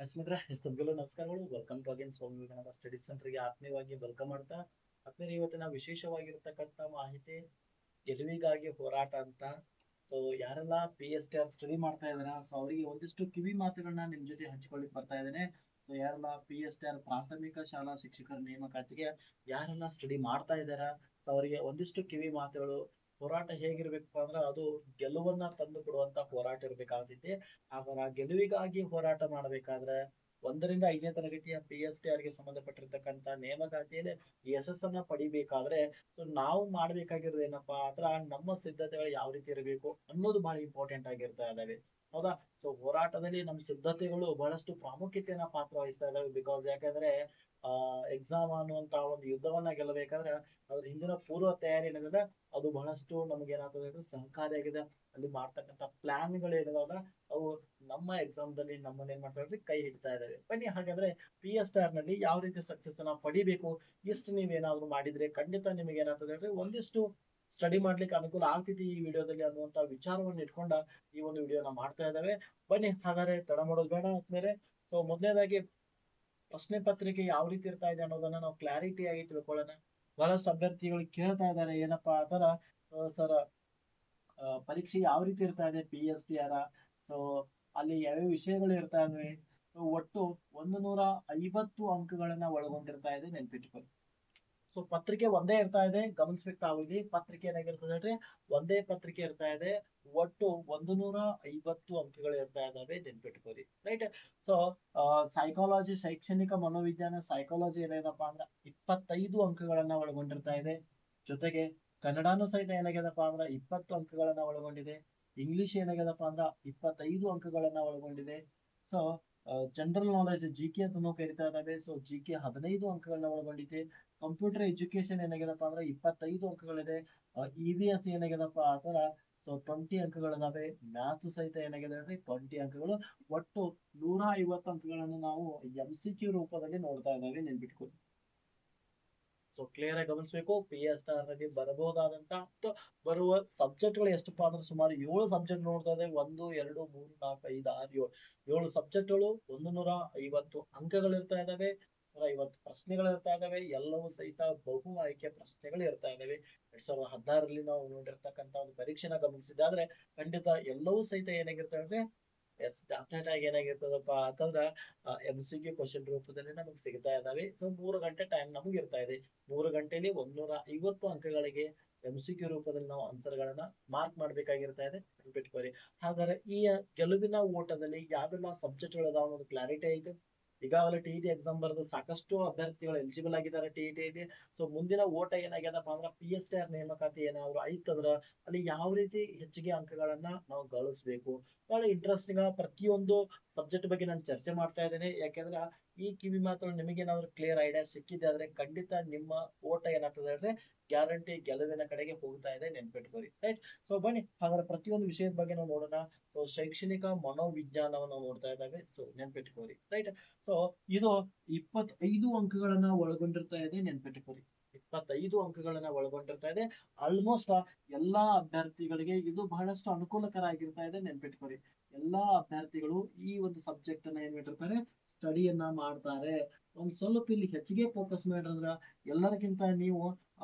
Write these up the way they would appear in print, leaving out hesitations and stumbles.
ಸ್ನೇಹಿತರೆ ತಮಗೆಲ್ಲೂ ನಮಸ್ಕಾರಗಳು. Welcome to again Swami Vivekananda study ಸೆಂಟರ್ಗೆ ಆತ್ಮೀಯವಾಗಿ ವೆಲ್ಕಮ್ ಮಾಡ್ತಾ ಆತ್ಮೀಯ ಇವತ್ತಿನ ವಿಶೇಷವಾಗಿರ್ತಕ್ಕಂಥ ಮಾಹಿತಿ ಗೆಲುವಿಗಾಗಿ ಹೋರಾಟ ಅಂತ. ಸೊ ಯಾರೆಲ್ಲ PSTR ಸ್ಟಡಿ ಮಾಡ್ತಾ ಇದಾರ, ಸೊ ಅವರಿಗೆ ಒಂದಿಷ್ಟು ಕಿವಿ ಮಾತುಗಳನ್ನ ನಿಮ್ ಜೊತೆ ಹಂಚಿಕೊಳ್ಳಿಕ್ ಬರ್ತಾ ಇದ್ದೇನೆ. ಸೊ ಯಾರೆಲ್ಲ PSTR ಪ್ರಾಥಮಿಕ ಶಾಲಾ ಶಿಕ್ಷಕರ ನೇಮಕಾತಿಗೆ ಯಾರೆಲ್ಲ ಸ್ಟಡಿ ಮಾಡ್ತಾ ಇದಾರ, ಸೊ ಅವರಿಗೆ ಒಂದಿಷ್ಟು ಕಿವಿ ಮಾತುಗಳು. ಹೋರಾಟ ಹೇಗಿರ್ಬೇಕಪ್ಪ ಅಂದ್ರೆ ಅದು ಗೆಲುವನ್ನ ತಂದು ಕೊಡುವಂತ ಹೋರಾಟ ಇರ್ಬೇಕಾಗ್ತೈತಿ. ಅವರ ಗೆಲುವಿಗಾಗಿ ಹೋರಾಟ ಮಾಡಬೇಕಾದ್ರೆ 1ರಿಂದ 5ನೇ ತರಗತಿಯ PSTR ಗೆ ಸಂಬಂಧಪಟ್ಟಿರ್ತಕ್ಕಂಥ ನೇಮಕಾತಿಯಲ್ಲಿ ಯಶಸ್ಸನ್ನ ಪಡಿಬೇಕಾದ್ರೆ ಸೊ ನಾವು ಮಾಡ್ಬೇಕಾಗಿರೋದು ಏನಪ್ಪಾ ಅಂದ್ರ ನಮ್ಮ ಸಿದ್ಧತೆಗಳು ಯಾವ ರೀತಿ ಇರಬೇಕು ಅನ್ನೋದು ಬಹಳ ಇಂಪಾರ್ಟೆಂಟ್ ಆಗಿರ್ತಾ ಇದಾವೆ. ಹೌದಾ? ಸೊ ಹೋರಾಟದಲ್ಲಿ ನಮ್ಮ ಸಿದ್ಧತೆಗಳು ಬಹಳಷ್ಟು ಪ್ರಾಮುಖ್ಯತೆಯನ್ನ ಪಾತ್ರ ವಹಿಸ್ತಾ ಇದಾವೆ. ಬಿಕಾಸ್ ಯಾಕಂದ್ರೆ ಎಕ್ಸಾಮ್ ಅನ್ನುವಂತ ಒಂದು ಯುದ್ಧವನ್ನ ಗೆಲ್ಲಬೇಕಾದ್ರೆ ಅದ್ರ ಹಿಂದಿನ ಪೂರ್ವ ತಯಾರಿ ಏನಿದೆ ಅದು ಬಹಳಷ್ಟು ನಮ್ಗೆ ಏನಾಗ್ತದೆ ಅಂದ್ರೆ ಸಹಕಾರಿಯಾಗಿದೆ. ಅಲ್ಲಿ ಮಾಡ್ತಕ್ಕಂಥ ಪ್ಲಾನ್ಗಳು ಏನಿದಾವಲ್ಲ ಅವು ನಮ್ಮ ಎಕ್ಸಾಮ್ ದಲ್ಲಿ ನಮ್ಮನ್ನ ಏನ್ ಮಾಡ್ತಾ ಇದ್ರೆ ಕೈ ಹಿಡ್ತಾ ಇದಾವೆ. ಬನ್ನಿ ಹಾಗಾದ್ರೆ PSTR ನಲ್ಲಿ ಯಾವ ರೀತಿ ಸಕ್ಸಸ್ ಅನ್ನ ಪಡಿಬೇಕು, ಇಷ್ಟು ನೀವೇನಾದ್ರೂ ಮಾಡಿದ್ರೆ ಖಂಡಿತ ನಿಮಗೆ ಏನಾಗ್ತದೆ ಅಂದ್ರೆ ಒಂದಿಷ್ಟು ಸ್ಟಡಿ ಮಾಡ್ಲಿಕ್ಕೆ ಅನುಕೂಲ ಆಗ್ತಿದೆ ಈ ವಿಡಿಯೋದಲ್ಲಿ ಅನ್ನುವಂತ ವಿಚಾರವನ್ನು ಇಟ್ಕೊಂಡ ಈ ಒಂದು ವಿಡಿಯೋನ ಮಾಡ್ತಾ ಇದ್ದಾವೆ. ಬನ್ನಿ ಹಾಗಾದ್ರೆ ತಡ ಮಾಡೋದು ಬೇಡ ಆದ್ಮೇಲೆ. ಸೊ ಮೊದಲನೇದಾಗಿ ಪ್ರಶ್ನೆ ಪತ್ರಿಕೆ ಯಾವ ರೀತಿ ಇರ್ತಾ ಇದೆ ಅನ್ನೋದನ್ನ ನಾವು ಕ್ಲಾರಿಟಿ ಆಗಿ ತಿಳ್ಕೊಳ್ಳೋಣ. ಬಹಳಷ್ಟು ಅಭ್ಯರ್ಥಿಗಳು ಕೇಳ್ತಾ ಇದ್ದಾರೆ ಏನಪ್ಪಾ ಆತರ, ಸರ್ ಪರೀಕ್ಷೆ ಯಾವ ರೀತಿ ಇರ್ತಾ ಇದೆ PSTR. ಸೊ ಅಲ್ಲಿ ಯಾವ್ಯಾವ ವಿಷಯಗಳು ಇರ್ತಾ ಇದ್ವಿ. ಒಟ್ಟು 150 ಅಂಕಗಳನ್ನ ಒಳಗೊಂಡಿರ್ತಾ ಇದೆ, ನೆನ್ಪಿಟ್ಕೊಳ್ಳಿ. ಸೊ ಪತ್ರಿಕೆ ಒಂದೇ ಇರ್ತಾ ಇದೆ, ಗಮನಿಸ್ಬೇಕು ತಾವು. ಇಲ್ಲಿ ಪತ್ರಿಕೆ ಏನಾಗಿರ್ತದೆ ಹೇಳ್ರಿ, ಒಂದೇ ಪತ್ರಿಕೆ ಇರ್ತಾ ಇದೆ. ಒಟ್ಟು 150 ಅಂಕಗಳು ಇರ್ತಾ ಇದಾವೆ, ನೆನ್ಪಿಟ್ಕೋರಿ. ರೈಟ್? ಸೊ ಸೈಕಾಲಜಿ, ಶೈಕ್ಷಣಿಕ ಮನೋವಿಜ್ಞಾನ ಸೈಕಾಲಜಿ ಏನೇನಪ್ಪಾ ಅಂದ್ರ 25 ಅಂಕಗಳನ್ನ ಒಳಗೊಂಡಿರ್ತಾ ಇದೆ. ಜೊತೆಗೆ ಕನ್ನಡಾನು ಸಹಿತ ಏನಾಗ್ಯದಪ್ಪ ಅಂದ್ರ 20 ಅಂಕಗಳನ್ನ ಒಳಗೊಂಡಿದೆ. ಇಂಗ್ಲಿಷ್ ಏನಾಗ್ಯದಪ್ಪ ಅಂದ್ರ 25 ಅಂಕಗಳನ್ನ ಒಳಗೊಂಡಿದೆ. ಸೊ ಜನರಲ್ ನಾಲೆಜ್ GK ಅಂತಾನೂ ಕರಿತಾ ಇದ್ದಾವೆ. ಸೊ GK 15 ಅಂಕಗಳನ್ನ ಒಳಗೊಂಡಿದೆ. ಕಂಪ್ಯೂಟರ್ ಎಜುಕೇಶನ್ ಏನಾಗ್ಯದಪ್ಪ ಅಂದ್ರೆ 25 ಅಂಕಗಳಿದೆ. EVS ಏನಾಗ್ಯದಪ್ಪ ಅಂದ್ರೆ ಸೊ 20 ಅಂಕಗಳಿದಾವೆ. ಮ್ಯಾಥ್ಸ್ ಸಹಿತ ಏನಾಗಿದೆ ಅಂದ್ರೆ 20 ಅಂಕಗಳು. ಒಟ್ಟು 150 ಅಂಕಗಳನ್ನು ನಾವು MCQ ರೂಪದಲ್ಲಿ ನೋಡ್ತಾ ಇದ್ದಾವೆ, ನೆನ್ಪಿಟ್ಕೊಳ್ಳಿ. ಸೊ ಕ್ಲಿಯರ್ ಆಗಿ ಗಮನಿಸಬೇಕು. PSTR ನಲ್ಲಿ ಬರಬಹುದಾದಂತ ಅಥವಾ ಬರುವ ಸಬ್ಜೆಕ್ಟ್ಗಳು ಎಷ್ಟಪ್ಪಾ ಅಂದ್ರೆ ಸುಮಾರು 7 ಸಬ್ಜೆಕ್ಟ್ ನೋಡ್ತಾ ಇದೆ. 1 2 3 4 5 6 7 ಸಬ್ಜೆಕ್ಟ್ಗಳು 150 ಅಂಕಗಳು ಇರ್ತಾ ಇದಾವೆ. 150 ಪ್ರಶ್ನೆಗಳು ಇರ್ತಾ ಇದಾವೆ. ಎಲ್ಲವೂ ಸಹಿತ ಬಹು ಆಯ್ಕೆ ಪ್ರಶ್ನೆಗಳು ಇರ್ತಾ ಇದಾವೆ. 2016ರಲ್ಲಿ ನಾವು ನೋಡಿರ್ತಕ್ಕಂಥ ಒಂದು ಪರೀಕ್ಷೆನ ಗಮನಿಸಿದಾದ್ರೆ ಖಂಡಿತ ಎಲ್ಲವೂ ಸಹಿತ ಏನಾಗಿರ್ತವೆ ಅಂದ್ರೆ ಎಸ್ ಡೆಫಿನೆಟ್ ಆಗಿ ಏನಾಗಿರ್ತದಪ್ಪ ಅಂತಂದ್ರ MCQ ಕ್ವಶನ್ ರೂಪದಲ್ಲಿ ನಮಗೆ ಸಿಗ್ತಾ ಇದಾವೆ. ಸೊ 3 ಗಂಟೆ ಟೈಮ್ ನಮಗೆ ಇರ್ತಾ ಇದೆ. 3 ಗಂಟೆಯಲ್ಲಿ 150 ಅಂಕಗಳಿಗೆ MCQ ರೂಪದಲ್ಲಿ ನಾವು ಆನ್ಸರ್ ಗಳನ್ನ ಮಾರ್ಕ್ ಮಾಡ್ಬೇಕಾಗಿರ್ತಾ ಇದೆ, ನೆನ್ಪಿಟ್ಕೋರಿ. ಹಾಗಾದ್ರೆ ಈ ಗೆಲುವಿನ ಓಟದಲ್ಲಿ ಯಾವೆಲ್ಲ ಸಬ್ಜೆಕ್ಟ್ ಗಳು ಅದಾವ ಅನ್ನೋದು ಕ್ಲಾರಿಟಿ ಐತೆ. ಈಗಾಗಲೇ TET ಎಕ್ಸಾಮ್ ಬರೆದು ಸಾಕಷ್ಟು ಅಭ್ಯರ್ಥಿಗಳು ಎಲಿಜಿಬಲ್ ಆಗಿದ್ದಾರೆ TET. ಸೊ ಮುಂದಿನ ಓಟ ಏನಾಗ್ಯದಪ್ಪ ಅಂದ್ರ PSTR ನೇಮಕಾತಿ ಏನಾದ್ರು ಐತಂದ್ರ ಅಲ್ಲಿ ಯಾವ ರೀತಿ ಹೆಚ್ಚಿಗೆ ಅಂಕಗಳನ್ನ ನಾವು ಗಳಿಸ್ಬೇಕು. ಬಹಳ ಇಂಟ್ರೆಸ್ಟಿಂಗ್ ಪ್ರತಿಯೊಂದು ಸಬ್ಜೆಕ್ಟ್ ಬಗ್ಗೆ ನಾನು ಚರ್ಚೆ ಮಾಡ್ತಾ ಇದ್ದೇನೆ. ಯಾಕೆಂದ್ರೆ ಈ ಕಿವಿ ಮಾತುಗಳು ನಿಮಗೇನಾದ್ರು ಕ್ಲಿಯರ್ ಐಡಿಯಾ ಸಿಕ್ಕಿದೆ ಆದ್ರೆ ಖಂಡಿತ ನಿಮ್ಮ ಓಟ ಏನಾಗ್ತದೆ ಅಂದ್ರೆ ಗ್ಯಾರಂಟಿ ಗೆಲುವಿನ ಕಡೆಗೆ ಹೋಗ್ತಾ ಇದೆ, ನೆನ್ಪಿಟ್ಕೋರಿ. ರೈಟ್? ಸೊ ಬನ್ನಿ ಹಾಗಾದ್ರೆ ಪ್ರತಿಯೊಂದು ವಿಷಯದ ಬಗ್ಗೆ ನಾವು ನೋಡೋಣ. ಸೊ ಶೈಕ್ಷಣಿಕ ಮನೋವಿಜ್ಞಾನವನ್ನು ನೋಡ್ತಾ ಇದ್ದಾವೆ. ಸೊ ನೆನ್ಪಿಟ್ಕೋರಿ. ರೈಟ್? ಸೊ ಇದು 25 ಅಂಕಗಳನ್ನ ಒಳಗೊಂಡಿರ್ತಾ ಇದೆ, ನೆನ್ಪಿಟ್ಕೋರಿ. 25 ಅಂಕಗಳನ್ನ ಒಳಗೊಂಡಿರ್ತಾ ಇದೆ. ಆಲ್ಮೋಸ್ಟ್ ಎಲ್ಲಾ ಅಭ್ಯರ್ಥಿಗಳಿಗೆ ಇದು ಬಹಳಷ್ಟು ಅನುಕೂಲಕರ ಆಗಿರ್ತಾ ಇದೆ, ನೆನ್ಪಿಟ್ಕೋರಿ. ಎಲ್ಲಾ ಅಭ್ಯರ್ಥಿಗಳು ಈ ಒಂದು ಸಬ್ಜೆಕ್ಟ್ ಅನ್ನ ಏನ್ ಮಾಡಿರ್ತಾರೆ, ಸ್ಟಡಿಯನ್ನ ಮಾಡ್ತಾರೆ. ಒಂದ್ ಸ್ವಲ್ಪ ಇಲ್ಲಿ ಹೆಚ್ಚಿಗೆ ಫೋಕಸ್ ಮಾಡಿದ್ರ ಎಲ್ಲರಿಗಿಂತ ನೀವು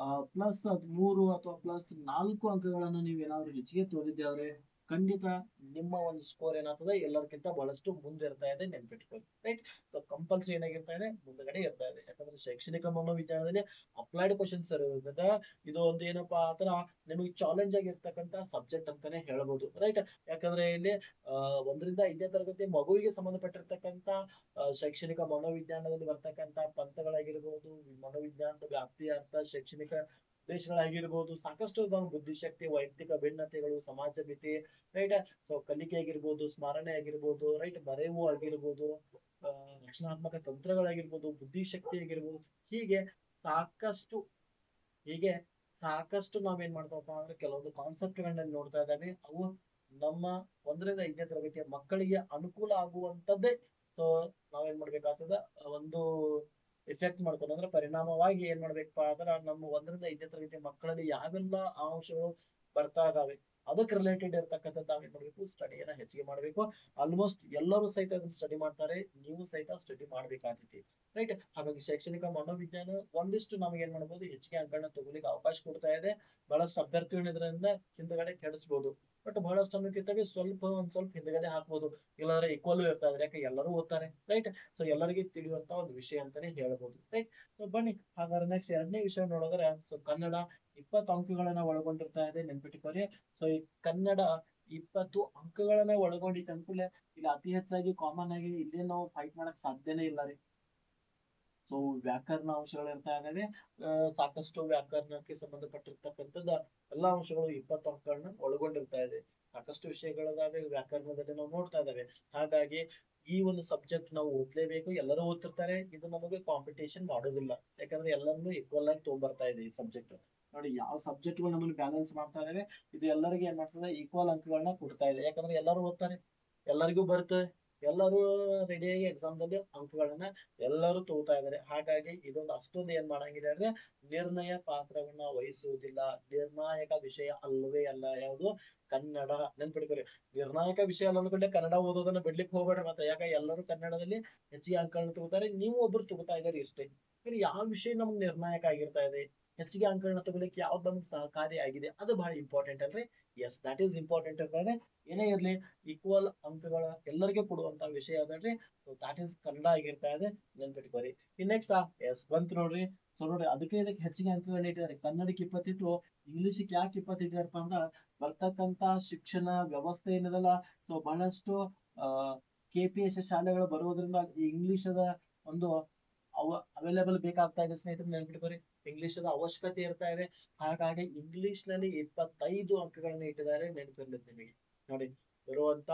+3 ಅಥವಾ +4 ಅಂಕಗಳನ್ನ ನೀವು ಏನಾದ್ರು ಹೆಚ್ಚಿಗೆ ತೋರಿದ್ದೆ ಖಂಡಿತ ನಿಮ್ಮ ಒಂದು ಸ್ಕೋರ್ ಏನಾಗ್ತದೆ ಎಲ್ಲರಿಗಿಂತ ಬಹಳಷ್ಟು ಮುಂದೆ ಇರ್ತಾ ಇದೆ, ನೆನ್ಪಿಟ್ಕೊಳ್ಳಿ. ರೈಟ್? ಸೊ ಕಂಪಲ್ಸರಿ ಏನಾಗಿರ್ತಾ ಇದೆ, ಮುಂದಗಡೆ ಇರ್ತಾ ಇದೆ. ಯಾಕಂದ್ರೆ ಶೈಕ್ಷಣಿಕ ಮನೋವಿಜ್ಞಾನದಲ್ಲಿ ಅಪ್ಲೈಡ್ ಕ್ವಶನ್ಸ್ ಇರೋದ್ರಿಂದ ಇದು ಒಂದು ಏನಪ್ಪಾ ಆತರ ನಿಮಗೆ ಚಾಲೆಂಜ್ ಆಗಿರ್ತಕ್ಕಂಥ ಸಬ್ಜೆಕ್ಟ್ ಅಂತಾನೆ ಹೇಳ್ಬೋದು. ರೈಟ್? ಯಾಕಂದ್ರೆ ಇಲ್ಲಿ 1ರಿಂದ 5ನೇ ತರಗತಿ ಮಗುವಿಗೆ ಸಂಬಂಧಪಟ್ಟಿರ್ತಕ್ಕಂಥ ಶೈಕ್ಷಣಿಕ ಮನೋವಿಜ್ಞಾನದಲ್ಲಿ ಬರ್ತಕ್ಕಂಥ ಪಂಥಗಳಾಗಿರ್ಬೋದು, ಮನೋವಿಜ್ಞಾನದ ವ್ಯಾಪ್ತಿಯ ಅರ್ಥ, ಶೈಕ್ಷಣಿಕ ಉದ್ದೇಶಗಳಾಗಿರ್ಬೋದು, ಸಾಕಷ್ಟು ಇದಾವೆ. ಬುದ್ಧಿಶಕ್ತಿ, ವೈಯಕ್ತಿಕ ಭಿನ್ನತೆಗಳು, ಸಮಾಜ ಮಿತಿ. ರೈಟ್? ಸೊ ಕಲಿಕೆ ಆಗಿರ್ಬೋದು, ಸ್ಮರಣೆ ಆಗಿರ್ಬೋದು, ರೈಟ್, ಬರೆವು ಆಗಿರ್ಬೋದು, ಆ, ರಚನಾತ್ಮಕ ತಂತ್ರಗಳಾಗಿರ್ಬೋದು, ಬುದ್ಧಿಶಕ್ತಿ ಆಗಿರ್ಬೋದು, ಹೀಗೆ ಸಾಕಷ್ಟು ಹೀಗೆ ಸಾಕಷ್ಟು ನಾವೇನ್ ಮಾಡ್ತಾವಪ್ಪ ಅಂದ್ರೆ ಕೆಲವೊಂದು ಕಾನ್ಸೆಪ್ಟ್ ಗಳನ್ನ ನೋಡ್ತಾ ಇದ್ದಾವೆ. ಅವು ನಮ್ಮ 1ರಿಂದ 5ನೇ ತರಗತಿಯ ಮಕ್ಕಳಿಗೆ ಅನುಕೂಲ ಆಗುವಂತದ್ದೇ. ಸೊ ನಾವೇನ್ ಮಾಡ್ಬೇಕಾಗ್ತದ, ಒಂದು ಎಫೆಕ್ಟ್ ಮಾಡ್ಕೊಂಡು ಅಂದ್ರೆ ಪರಿಣಾಮವಾಗಿ ಏನ್ ಮಾಡ್ಬೇಕಪ್ಪ ಅಂದ್ರೆ ನಮ್ಮ 1ರಿಂದ 5ನೇ ತರಗತಿಯ ಮಕ್ಕಳಲ್ಲಿ ಯಾವೆಲ್ಲ ಅಂಶಗಳು ಬರ್ತಾ ಇದಾವೆ ಅದಕ್ಕೆ ರಿಲೇಟೆಡ್ ಇರ್ತಕ್ಕಂಥ ತಾವೇನ್ ಮಾಡ್ಬೇಕು, ಸ್ಟಡಿಯನ್ನ ಹೆಚ್ಚಿಗೆ ಮಾಡಬೇಕು. ಆಲ್ಮೋಸ್ಟ್ ಎಲ್ಲರೂ ಸಹಿತ ಅದನ್ನ ಸ್ಟಡಿ ಮಾಡ್ತಾರೆ, ನೀವು ಸಹಿತ ಸ್ಟಡಿ ಮಾಡ್ಬೇಕಾಗ್ತೈತಿ. ರೈಟ್. ಹಾಗಾಗಿ ಶೈಕ್ಷಣಿಕ ಮನೋವಿಜ್ಞಾನ ಒಂದಿಷ್ಟು ನಮಗೆ ಏನ್ ಮಾಡ್ಬೋದು, ಹೆಚ್ಚಿಗೆ ಅಂಕಗಳನ್ನ ತಗೊಲಿಕ್ಕೆ ಅವಕಾಶ ಕೊಡ್ತಾ ಇದೆ. ಬಹಳಷ್ಟು ಅಭ್ಯರ್ಥಿಗಳು ಇದರಿಂದ ಹಿಂದ್ಗಡೆ ಕೆಡಿಸ್ಬೋದು. ಬಟ್ ಬಹಳಷ್ಟು ಅನ್ನೋಕ್ಕಿಂತ ಒಂದ್ ಸ್ವಲ್ಪ ಹಿಂದ್ಗಡೆ ಹಾಕ್ಬೋದು. ಇಲ್ಲಾಂದ್ರೆ ಈಕ್ವಲ್ ಇರ್ತಾ ಇದ್ರೆ, ಯಾಕೆ ಎಲ್ಲರೂ ಓದ್ತಾರೆ. ರೈಟ್. ಸೊ ಎಲ್ಲರಿಗೆ ತಿಳಿಯುವಂತ ಒಂದು ವಿಷಯ ಅಂತಾನೆ ಹೇಳ್ಬೋದು. ರೈಟ್. ಸೊ ಬನ್ನಿ ಹಾಗಾದ್ರೆ ನೆಕ್ಸ್ಟ್ ಎರಡನೇ ವಿಷಯ ನೋಡಿದ್ರೆ, ಸೊ ಕನ್ನಡ 20 ಅಂಕಗಳನ್ನ ಒಳಗೊಂಡಿರ್ತಾ ಇದೆ, ನೆನ್ಪಿಟ್ಕೋರಿ. ಸೊ ಈ ಕನ್ನಡ 20 ಅಂಕಗಳನ್ನ ಒಳಗೊಂಡಿತ್ತು ಅನ್ಕೂಲೆ ಇಲ್ಲಿ ಅತಿ ಹೆಚ್ಚಾಗಿ ಕಾಮನ್ ಆಗಿ ಇಲ್ಲೇ ನಾವು ಫೈಟ್ ಮಾಡಕ್ ಸಾಧ್ಯನೇ ಇಲ್ಲ ರೀ. ಸೊ ವ್ಯಾಕರಣ ಅಂಶಗಳು ಇರ್ತಾ ಇದಾವೆ. ಸಾಕಷ್ಟು ವ್ಯಾಕರಣಕ್ಕೆ ಸಂಬಂಧಪಟ್ಟಿರ್ತಕ್ಕಂಥದ್ದು ಎಲ್ಲಾ ಅಂಶಗಳು 20 ಅಂಕಗಳನ್ನ ಒಳಗೊಂಡಿರ್ತಾ ಇದೆ. ಸಾಕಷ್ಟು ವಿಷಯಗಳಿದಾವೆ ವ್ಯಾಕರಣದಲ್ಲಿ ನಾವು ನೋಡ್ತಾ ಇದ್ದಾವೆ. ಹಾಗಾಗಿ ಈ ಒಂದು ಸಬ್ಜೆಕ್ಟ್ ನಾವು ಓದ್ಲೇಬೇಕು, ಎಲ್ಲರೂ ಓದ್ತಿರ್ತಾರೆ. ಇದು ನಮಗೆ ಕಾಂಪಿಟೇಷನ್ ಮಾಡೋದಿಲ್ಲ, ಯಾಕಂದ್ರೆ ಎಲ್ಲರನ್ನೂ ಈಕ್ವಲ್ ಆಗಿ ತಗೊಂಡ್ಬರ್ತಾ ಇದೆ ಈ ಸಬ್ಜೆಕ್ಟ್. ನೋಡಿ ಯಾವ ಸಬ್ಜೆಕ್ಟ್ಗಳು ನಮ್ಮನ್ನು ಬ್ಯಾಲೆನ್ಸ್ ಮಾಡ್ತಾ ಇದಾವೆ, ಇದು ಎಲ್ಲರಿಗೆ ಏನ್ ಮಾಡ್ತದೆ, ಈಕ್ವಲ್ ಅಂಕಗಳನ್ನ ಕೊಡ್ತಾ ಇದೆ. ಯಾಕಂದ್ರೆ ಎಲ್ಲರೂ ಓದ್ತಾರೆ, ಎಲ್ಲರಿಗೂ ಬರ್ತದೆ, ಎಲ್ಲರೂ ರೆಡಿಯಾಗಿ ಎಕ್ಸಾಮ್ದಲ್ಲಿ ಅಂಕಗಳನ್ನ ಎಲ್ಲರೂ ತಗೋತಾ ಇದಾರೆ. ಹಾಗಾಗಿ ಇದೊಂದು ಅಷ್ಟೊಂದು ಏನ್ ಮಾಡಂಗಿಲ್ಲ ಅಂದ್ರೆ ನಿರ್ಣಯ ಪಾತ್ರವನ್ನ ವಹಿಸುವುದಿಲ್ಲ. ನಿರ್ಣಾಯಕ ವಿಷಯ ಅಲ್ಲವೇ ಅಲ್ಲ ಯಾವುದು, ಕನ್ನಡ. ನೆನ್ಪಿಡ್ಕೊರಿ, ನಿರ್ಣಾಯಕ ವಿಷಯ ಅಲ್ಲ ಅಂದ್ಕೊಂಡೆ ಕನ್ನಡ ಓದೋದನ್ನ ಬಿಡ್ಲಿಕ್ಕೆ ಹೋಗ್ಬೇಡ್ರಿ. ಮತ್ತೆ ಯಾಕೆ ಎಲ್ಲರೂ ಕನ್ನಡದಲ್ಲಿ ಹೆಚ್ಚಿಗೆ ಅಂಕಗಳನ್ನ ತಗೋತಾರೆ, ನೀವು ಒಬ್ರು ತಗೋತಾ ಇದಾರೆ ಇಷ್ಟೇ. ಯಾವ ವಿಷಯ ನಮ್ಗೆ ನಿರ್ಣಾಯಕ ಆಗಿರ್ತಾ ಇದೆ, ಹೆಚ್ಚಿಗೆ ಅಂಕಗಳನ್ನ ತಗೊಲಿಕ್ಕೆ ಯಾವ್ದು ನಮ್ಗೆ ಸಹಕಾರಿ ಆಗಿದೆ, ಅದು ಬಹಳ ಇಂಪಾರ್ಟೆಂಟ್ ಅಲ್ರಿ. ಎಸ್, ದಟ್ ಈಸ್ ಇಂಪಾರ್ಟೆಂಟ್ ಇರ್ತಾರೆ. ಏನೇ ಇರ್ಲಿ, ಈಕ್ವಲ್ ಅಂಕಗಳ ಎಲ್ಲರಿಗೂ ಕೊಡುವಂತ ವಿಷಯ ಅದಲ್ರಿ. ಸೊ ದಾಟ್ ಈಸ್ ಕನ್ನಡ ಆಗಿರ್ತಾ ಇದೆ, ನೆನ್ಪಿಟ್ಕೋರಿ. ಇನ್ ನೆಕ್ಸ್ಟ್ ಎಸ್ ಬಂತು ನೋಡ್ರಿ. ಸೊ ನೋಡ್ರಿ, ಅದಕ್ಕೆ ಇದಕ್ಕೆ ಹೆಚ್ಚಿಗೆ ಅಂಕಗಳನ್ನ ಇಟ್ಟಿದ್ದಾರೆ. ಕನ್ನಡಕ್ಕೆ 20 ಇಂಗ್ಲಿಷ್ಗೆ ಯಾಕೆ 20 ಇಟ್ಟಿದಾರಪ್ಪ ಅಂದ್ರ, ಬರ್ತಕ್ಕಂತ ಶಿಕ್ಷಣ ವ್ಯವಸ್ಥೆ ಏನಿದಲ್ಲ, ಸೊ ಬಹಳಷ್ಟು KPS ಶಾಲೆಗಳು ಬರೋದ್ರಿಂದ ಈ ಇಂಗ್ಲಿಷದ ಒಂದು ಅವೈಲೇಬಲ್ ಬೇಕಾಗ್ತಾ ಇದೆ ಸ್ನೇಹಿತರೆ, ನೆನ್ಪಿಟ್ಕೋರಿ. ಇಂಗ್ಲಿಷ್ ಅವಶ್ಯಕತೆ ಇರ್ತಾ ಇದೆ. ಹಾಗಾಗಿ ಇಂಗ್ಲಿಷ್ ನಲ್ಲಿ 25 ಅಂಕಗಳನ್ನ ಇಟ್ಟಿದ್ದಾರೆ, ನೆನಪಿರ್ಲಿ ನಿಮಗೆ. ನೋಡಿ, ಬರುವಂತ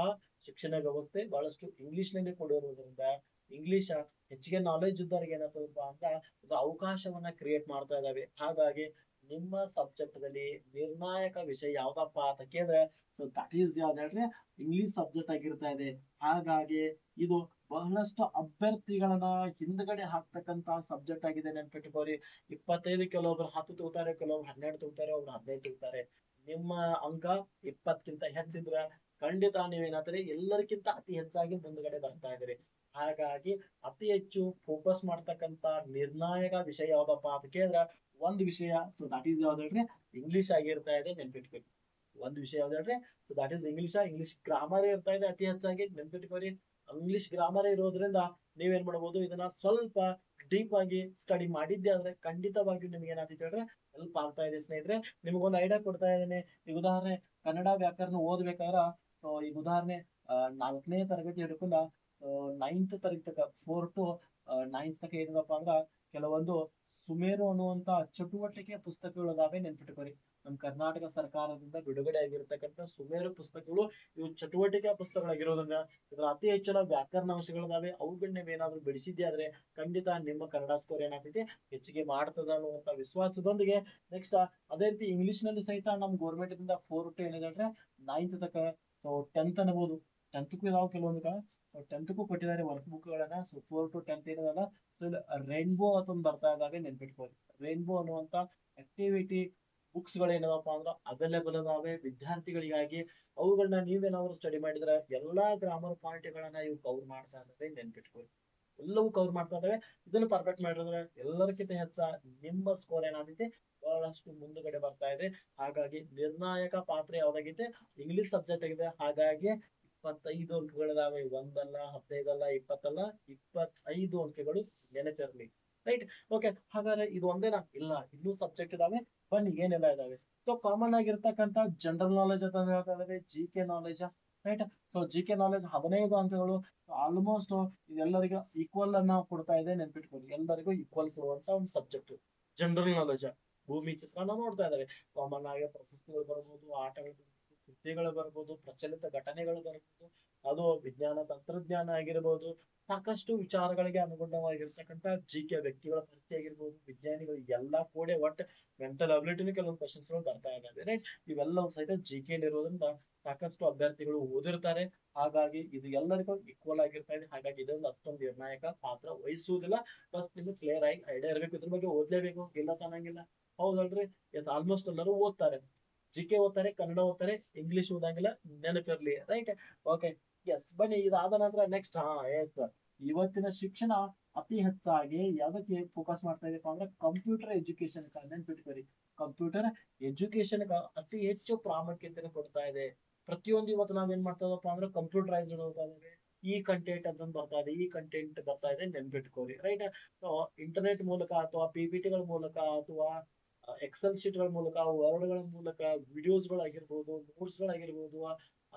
ಶಿಕ್ಷಣ ವ್ಯವಸ್ಥೆ ಬಹಳಷ್ಟು ಇಂಗ್ಲಿಷ್ ನಲ್ಲಿ ಕೊಡಿರೋದ್ರಿಂದ ಇಂಗ್ಲಿಷ್ ಹೆಚ್ಚಿಗೆ ನಾಲೆಜ್ ಇದ್ದವ್ರಿಗೆ ಏನಾಗ್ತದಪ್ಪ ಅಂತ ಒಂದು ಅವಕಾಶವನ್ನ ಕ್ರಿಯೇಟ್ ಮಾಡ್ತಾ ಇದಾವೆ. ಹಾಗಾಗಿ ನಿಮ್ಮ ಸಬ್ಜೆಕ್ಟ್ ದಲ್ಲಿ ನಿರ್ಣಾಯಕ ವಿಷಯ ಯಾವ್ದಪ್ಪ ಅಂತ ಕೇಳಿದ್ರೆ, ಸೊ ದಟ್ ಈಸ್ ಯಾವ್ದು ಹೇಳ್ರಿ, ಇಂಗ್ಲಿಷ್ ಸಬ್ಜೆಕ್ಟ್ ಆಗಿರ್ತಾ ಇದೆ. ಹಾಗಾಗಿ ಇದು ಬಹಳಷ್ಟು ಅಭ್ಯರ್ಥಿಗಳನ್ನ ಹಿಂದ್ಗಡೆ ಹಾಕ್ತಕ್ಕಂತ ಸಬ್ಜೆಕ್ಟ್ ಆಗಿದೆ, ನೆನ್ಪಿಟ್ಕೋರಿ. 25 ಕೆಲವೊಬ್ರು 10 ತಗೋತಾರೆ, ಕೆಲವೊಬ್ರು 12 ತಗೋತಾರೆ, ಒಬ್ರು 15 ತಗೋತಾರೆ. ನಿಮ್ಮ ಅಂಕ 20ಕ್ಕಿಂತ ಹೆಚ್ಚಿದ್ರ ಖಂಡಿತ ನೀವೇನಾದ್ರೆ ಎಲ್ಲರಿಗಿಂತ ಅತಿ ಹೆಚ್ಚಾಗಿ ಮುಂದ್ಗಡೆ ಬರ್ತಾ ಇದ್ರಿ. ಹಾಗಾಗಿ ಅತಿ ಹೆಚ್ಚು ಫೋಕಸ್ ಮಾಡ್ತಕ್ಕಂತ ನಿರ್ಣಾಯಕ ವಿಷಯ ಯಾವ್ದಪ್ಪ ಅಂತ ಕೇಳಿದ್ರ ಒಂದ್ ವಿಷಯ, ಸೊ ದಟ್ ಈಸ್ ಯಾವ್ದು ಹೇಳ್ರಿ, ಇಂಗ್ಲಿಷ್ ಆಗಿರ್ತಾ ಇದೆ, ನೆನ್ಪಿಟ್ಕೋರಿ. ಒಂದ್ ವಿಷಯ ಯಾವ್ದು ಹೇಳ್ರಿ, so that is English grammar ಇರ್ತಾ ಇದೆ ಅತಿ ಹೆಚ್ಚಾಗಿ, ನೆನ್ಪಿಟ್ಕೋರಿ. ಇಂಗ್ಲಿಷ್ ಗ್ರಾಮರ್ ಇರೋದ್ರಿಂದ ನೀವೇನ್ ಮಾಡ್ಬೋದು, ಇದನ್ನ ಸ್ವಲ್ಪ ಡೀಪ್ ಆಗಿ ಸ್ಟಡಿ ಮಾಡಿದ್ದೆ ಆದ್ರೆ ಖಂಡಿತವಾಗಿಯೂ ನಿಮ್ಗೆ ಏನಾಗ್ತೈತೆ ಹೇಳ್ರೆ, ಹೆಲ್ಪ್ ಆಗ್ತಾ ಇದೆ ಸ್ನೇಹಿತರೆ. ನಿಮ್ಗೊಂದು ಐಡಿಯಾ ಕೊಡ್ತಾ ಇದ್ದೇನೆ. ಈಗ ಉದಾಹರಣೆ, ಕನ್ನಡ ವ್ಯಾಕರಣ ಓದ್ಬೇಕಾದ್ರ, ಸೊ ಈಗ ಉದಾಹರಣೆ 4ನೇ ತರಗತಿ ಹಿಡ್ಕೊಂಡ 9th ತರಗತಿ ತನಕ 4 to 9th ತನಕ ಏನಪ್ಪಾ ಅಂದ್ರ ಕೆಲವೊಂದು ಸುಮೇರು ಅನ್ನುವಂತ ಚಟುವಟಿಕೆ ಪುಸ್ತಕಗಳು ಅದಾವೆ, ನೆನ್ಪಿಟ್ಕೋರಿ. ನಮ್ ಕರ್ನಾಟಕ ಸರ್ಕಾರದಿಂದ ಬಿಡುಗಡೆ ಆಗಿರ್ತಕ್ಕಂಥ ಸುಮೇರು ಪುಸ್ತಕಗಳು ಇವು ಚಟುವಟಿಕೆ ಪುಸ್ತಕಗಳಾಗಿರೋದ್ರಿಂದ ಇದ್ರ ಅತಿ ಹೆಚ್ಚಿನ ವ್ಯಾಕರಣ ಅಂಶಗಳಿದಾವೆ. ಅವುಗಳನ್ನ ನೀವೇನಾದ್ರೂ ಬಿಡಿಸಿದ್ದೆ ಆದ್ರೆ ಖಂಡಿತ ನಿಮ್ಮ ಕನ್ನಡ ಸ್ಕೋರ್ ಏನಾಗ್ತೈತಿ, ಹೆಚ್ಚಿಗೆ ಮಾಡ್ತದ ಅನ್ನುವಂತ ವಿಶ್ವಾಸದೊಂದಿಗೆ ನೆಕ್ಸ್ಟ್ ಅದೇ ರೀತಿ ಇಂಗ್ಲಿಷ್ ನಲ್ಲಿ ಸಹಿತ ನಮ್ ಗೌರ್ಮೆಂಟ್ ಇಂದ 4 to ಏನಿದೆ ಅಂದ್ರೆ 9th ತನಕ, ಸೊ 10th ಅನ್ಬೋದು. 10th ಇದಾವ ಕೆಲವೊಂದು, ಸೊ 10th ಕೊಟ್ಟಿದ್ದಾರೆ ವರ್ಕ್ ಬುಕ್ ಗಳನ್ನ. ಸೊ 4 to 10th ಏನಿದಲ್ಲ, ಸೊ ರೈನ್ಬೋ ಅಂತ ಬರ್ತಾ ಇದಾವೆ, ನೆನ್ಪಿಟ್ಕೊಳ್ಳಿ. ರೈನ್ಬೋ ಅನ್ನುವಂತ ಆಕ್ಟಿವಿಟಿ ಬುಕ್ಸ್ ಗಳು ಏನದಪ್ಪ ಅಂದ್ರ ಅವೈಲೇಬಲ್ ಅದಾವೆ ವಿದ್ಯಾರ್ಥಿಗಳಿಗಾಗಿ. ಅವುಗಳನ್ನ ನೀವೇನಾದ್ರು ಸ್ಟಡಿ ಮಾಡಿದ್ರೆ ಎಲ್ಲಾ ಗ್ರಾಮರ್ ಪಾಯಿಂಟ್ ಗಳನ್ನ ಇವು ಕವರ್ ಮಾಡ್ತಾ ಇದಾವೆ, ನೆನ್ಪಿಟ್ಕೊಳ್ಳಿ. ಎಲ್ಲವೂ ಕವರ್ ಮಾಡ್ತಾ ಇದಾವೆ. ಇದನ್ನು ಪರ್ಫೆಕ್ಟ್ ಮಾಡಿದ್ರೆ ಎಲ್ಲರಿಗಿಂತ ಹೆಚ್ಚ ನಿಮ್ಮ ಸ್ಕೋರ್ ಏನಾಗೈತಿ, ಬಹಳಷ್ಟು ಮುಂದುಗಡೆ ಬರ್ತಾ ಇದೆ. ಹಾಗಾಗಿ ನಿರ್ಣಾಯಕ ಪಾತ್ರ ಯಾವ್ದಾಗೈತೆ, ಇಂಗ್ಲಿಷ್ ಸಬ್ಜೆಕ್ಟ್ ಆಗಿದೆ. ಹಾಗಾಗಿ 25 ಅಂಕಗಳಿದಾವೆ, ಒಂದಲ್ಲ 15 ಅಲ್ಲ 20 ಅಲ್ಲ, 25 ಅಂಕಗಳು ನೆನಪಿರ್ಲಿ. ರೈಟ್. ಓಕೆ, ಹಾಗಾದ್ರೆ ಇದು ಒಂದೇನಾ, ಇಲ್ಲ ಇನ್ನೂ ಸಬ್ಜೆಕ್ಟ್ ಇದಾವೆ. ಬನ್ನಿ ಏನೆಲ್ಲ ಇದಾವೆ. ಸೊ ಕಾಮನ್ ಆಗಿರ್ತಕ್ಕಂಥ ಜನರಲ್ ನಾಲೆಜ್ ಅಂತ ಹೇಳ್ತಾ ಇದಾವೆ, GK knowledge. Right. So GK knowledge 15 ಅಂಕಗಳು. ಆಲ್ಮೋಸ್ಟ್ ಇದೆಲ್ಲರಿಗೂ ಈಕ್ವಲ್ ಅನ್ನ ಕೊಡ್ತಾ ಇದೆ, ನೆನ್ಪಿಟ್ಕೊಳ್ಳಿ. ಎಲ್ಲರಿಗೂ ಈಕ್ವಲ್ ಕೊಡುವಂತ ಒಂದು ಸಬ್ಜೆಕ್ಟ್ ಜನರಲ್ ನಾಲೆಜ್. ಭೂಮಿ ಚಿತ್ರಣ ನೋಡ್ತಾ ಇದಾವೆ. ಕಾಮನ್ ಆಗಿ ಪ್ರಶಸ್ತಿಗಳು ಬರ್ಬೋದು, ಆಟಗಳು ಬರ್ಬೋದು, ಕೃತಿಗಳು ಬರ್ಬೋದು, ಪ್ರಚಲಿತ ಘಟನೆಗಳು ಬರ್ಬೋದು, ಅದು ವಿಜ್ಞಾನ ತಂತ್ರಜ್ಞಾನ ಆಗಿರ್ಬೋದು. ಸಾಕಷ್ಟು ವಿಚಾರಗಳಿಗೆ ಅನುಗುಣವಾಗಿರ್ತಕ್ಕಂಥ GK ವ್ಯಕ್ತಿಗಳ ಪರಿಚಯ ಆಗಿರ್ಬೋದು, ವಿಜ್ಞಾನಿಗಳು ಎಲ್ಲಾ ಕೂಡೆ ಒಟ್ಟು ಮೆಂಟಲ್ ಅಬಿಲಿಟಿನೂ ಕೆಲವೊಂದು ಕ್ವಶನ್ಸ್ ಗಳು ಬರ್ತಾ ಇದಾವೆ. ರೈಟ್. ಇವೆಲ್ಲವೂ ಸಹಿತ GK ಇರೋದ್ರಿಂದ ಸಾಕಷ್ಟು ಅಭ್ಯರ್ಥಿಗಳು ಓದಿರ್ತಾರೆ. ಹಾಗಾಗಿ ಇದು ಎಲ್ಲರಿಗೂ ಈಕ್ವಲ್ ಆಗಿರ್ತಾ ಇದೆ. ಹಾಗಾಗಿ ಇದೊಂದು ಅಷ್ಟೊಂದು ನಿರ್ಣಾಯಕ ಪಾತ್ರ ವಹಿಸುವುದಿಲ್ಲ. ಫಸ್ಟ್ ನಿಮ್ಗೆ ಕ್ಲಿಯರ್ ಆಗಿ ಐಡಿಯಾ ಇರಬೇಕು, ಇದ್ರ ಬಗ್ಗೆ ಓದ್ಲೇಬೇಕು, ಇಲ್ಲ ಅನ್ನಂಗಿಲ್ಲ. ಹೌದಲ್ರಿ. ಎಸ್, ಆಲ್ಮೋಸ್ಟ್ ಎಲ್ಲರೂ ಓದ್ತಾರೆ. ಜಿಕೆ ಓದ್ತಾರೆ, ಕನ್ನಡ ಓದ್ತಾರೆ, ಇಂಗ್ಲಿಷ್ ಓದಂಗಿಲ್ಲ, ನೆನಪಿರ್ಲಿ. ರೈಟ್. ಓಕೆ. ಎಸ್, ಬನ್ನಿ ಇದಾದ ನಂತರ ನೆಕ್ಸ್ಟ್. ಎಸ್, ಇವತ್ತಿನ ಶಿಕ್ಷಣ ಅತಿ ಹೆಚ್ಚಾಗಿ ಯಾವ್ದಕ್ಕೆ ಫೋಕಸ್ ಮಾಡ್ತಾ ಇದೆಯಪ್ಪ ಅಂದ್ರೆ ಕಂಪ್ಯೂಟರ್ ಎಜುಕೇಶನ್. ನೆನ್ಪಿಟ್ಕೊರಿ, ಕಂಪ್ಯೂಟರ್ ಎಜುಕೇಶನ್ ಅತಿ ಹೆಚ್ಚು ಪ್ರಾಮುಖ್ಯತೆ ಕೊಡ್ತಾ ಇದೆ. ಪ್ರತಿಯೊಂದು ಇವತ್ತು ನಾವೇನ್ ಮಾಡ್ತಾ ಇದಪ್ಪ ಅಂದ್ರೆ ಕಂಪ್ಯೂಟರೈಸ್ಡ್ ಹೋಗ್ತಾ ಇದಾವೆ. ಈ ಕಂಟೆಂಟ್ ಅದನ್ನ ಬರ್ತಾ ಇದೆ, ಈ ಕಂಟೆಂಟ್ ಬರ್ತಾ ಇದೆ, ನೆನ್ಪಿಟ್ಕೋರಿ. ರೈಟ್. ಸೊ ಇಂಟರ್ನೆಟ್ ಮೂಲಕ ಅಥವಾ PPT ಗಳ ಮೂಲಕ ಅಥವಾ ಎಕ್ಸೆಲ್ ಶೀಟ್ ಗಳ ಮೂಲಕ, ವರ್ಡ್ ಗಳ ಮೂಲಕ, ವಿಡಿಯೋಸ್ ಗಳಾಗಿರ್ಬೋದು, ನೋಟ್ಸ್ ಗಳಾಗಿರ್ಬೋದು,